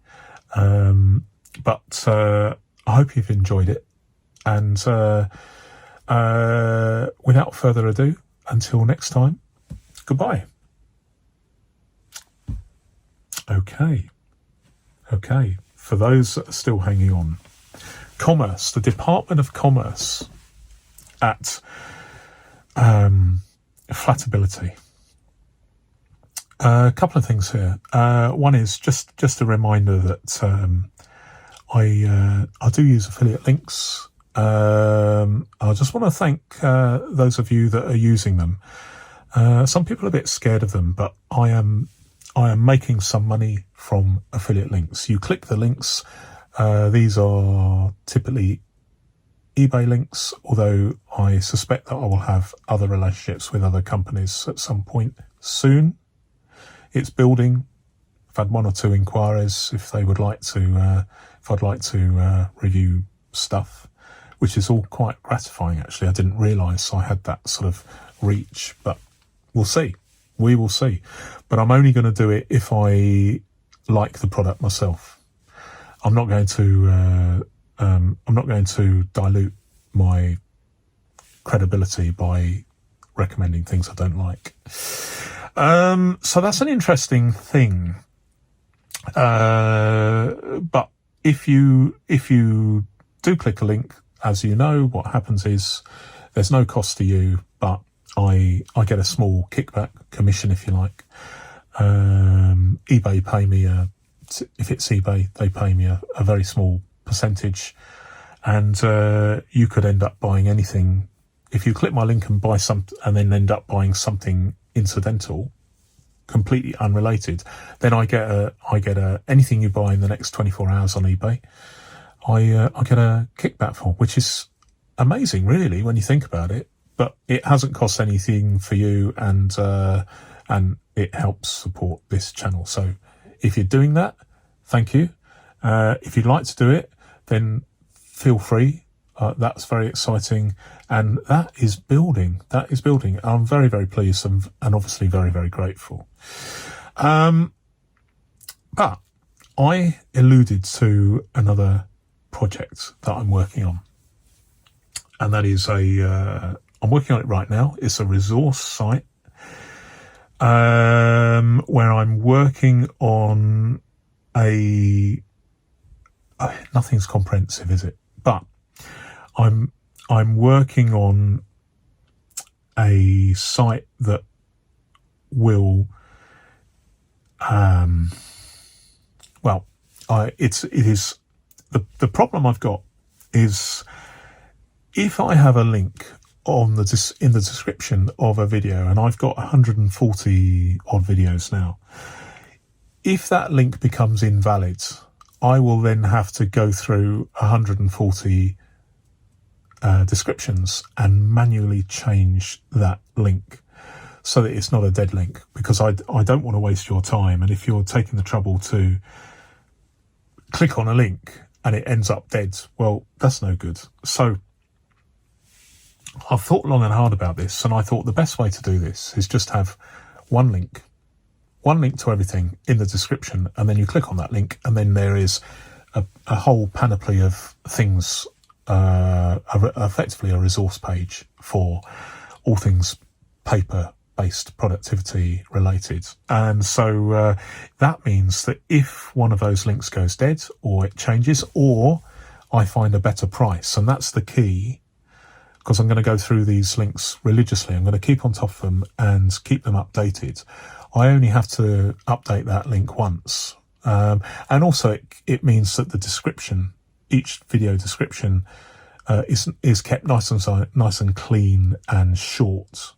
But I hope you've enjoyed it. And without further ado, until next time, goodbye. Okay. For those that are still hanging on, Commerce, the Department of Commerce, at Flatability. A couple of things here. One is just a reminder that I do use affiliate links. I just want to thank those of you that are using them. Some people are a bit scared of them, but I am making some money from affiliate links. You click the links. These are typically eBay links, although I suspect that I will have other relationships with other companies at some point soon. It's building. I've had one or two inquiries if they would like to, if I'd like to review stuff, which is all quite gratifying actually. I didn't realise I had that sort of reach, but we'll see. We will see. But I'm only going to do it if I like the product myself. I'm not going to dilute my credibility by recommending things I don't like. So that's an interesting thing. But if you do click a link, as you know, what happens is there's no cost to you, but I get a small kickback commission, if you like. eBay pay me if it's eBay, they pay me a very small percentage, and you could end up buying anything if you click my link and buy and then end up buying something incidental, completely unrelated. Then I get anything you buy in the next 24 hours on eBay, I get a kickback for, which is amazing, really, when you think about it. But it hasn't cost anything for you, and it helps support this channel. So if you're doing that, thank you. If you'd like to do it, then feel free. That's very exciting, and that is building. I'm very, very pleased and obviously very, very grateful. But I alluded to another project that I'm working on, and that is I'm working on it right now. It's a resource site where I'm working on nothing's comprehensive, is it? But I'm working on a site that will it is the problem I've got is if I have a link in the description of a video, and I've got 140 odd videos now, if that link becomes invalid, I will then have to go through 140 descriptions and manually change that link so that it's not a dead link, because I don't want to waste your time. And if you're taking the trouble to click on a link and it ends up dead, well, that's no good. So I've thought long and hard about this, and I thought the best way to do this is just have one link to everything in the description, and then you click on that link, and then there is a whole panoply of things, effectively a resource page for all things paper-based productivity related. And so that means that if one of those links goes dead, or it changes, or I find a better price, and that's the key, because I'm going to go through these links religiously. I'm going to keep on top of them and keep them updated. I only have to update that link once. And also it means that the description, each video description, is kept nice and clean and short.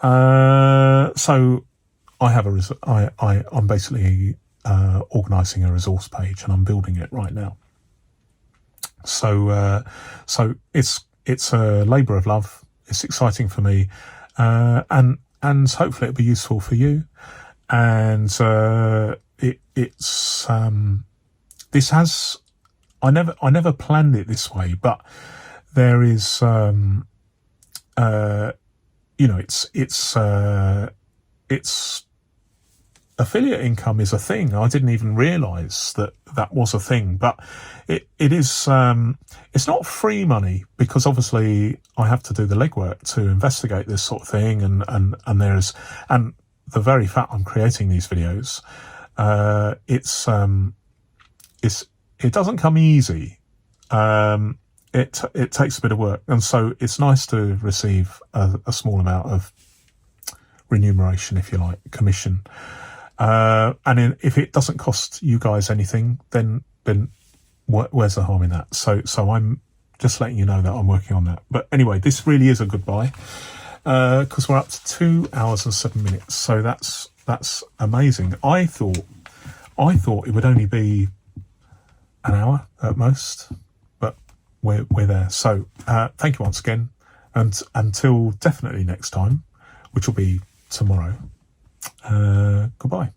So I'm basically organising a resource page, and I'm building it right now. So it's a labour of love. It's exciting for me, and hopefully it'll be useful for you. And I never planned it this way, but there is it's affiliate income is a thing. I didn't even realise that was a thing, but it is. It's not free money, because obviously I have to do the legwork to investigate this sort of thing, and the very fact I'm creating these videos, it doesn't come easy. it takes a bit of work, and so it's nice to receive a small amount of remuneration, if you like, commission. And if it doesn't cost you guys anything, then where's the harm in that? So I'm just letting you know that I'm working on that. But anyway, this really is a goodbye, because we're up to 2 hours and 7 minutes. So that's amazing. I thought it would only be an hour at most, but we're there. So thank you once again, and until definitely next time, which will be tomorrow. Goodbye.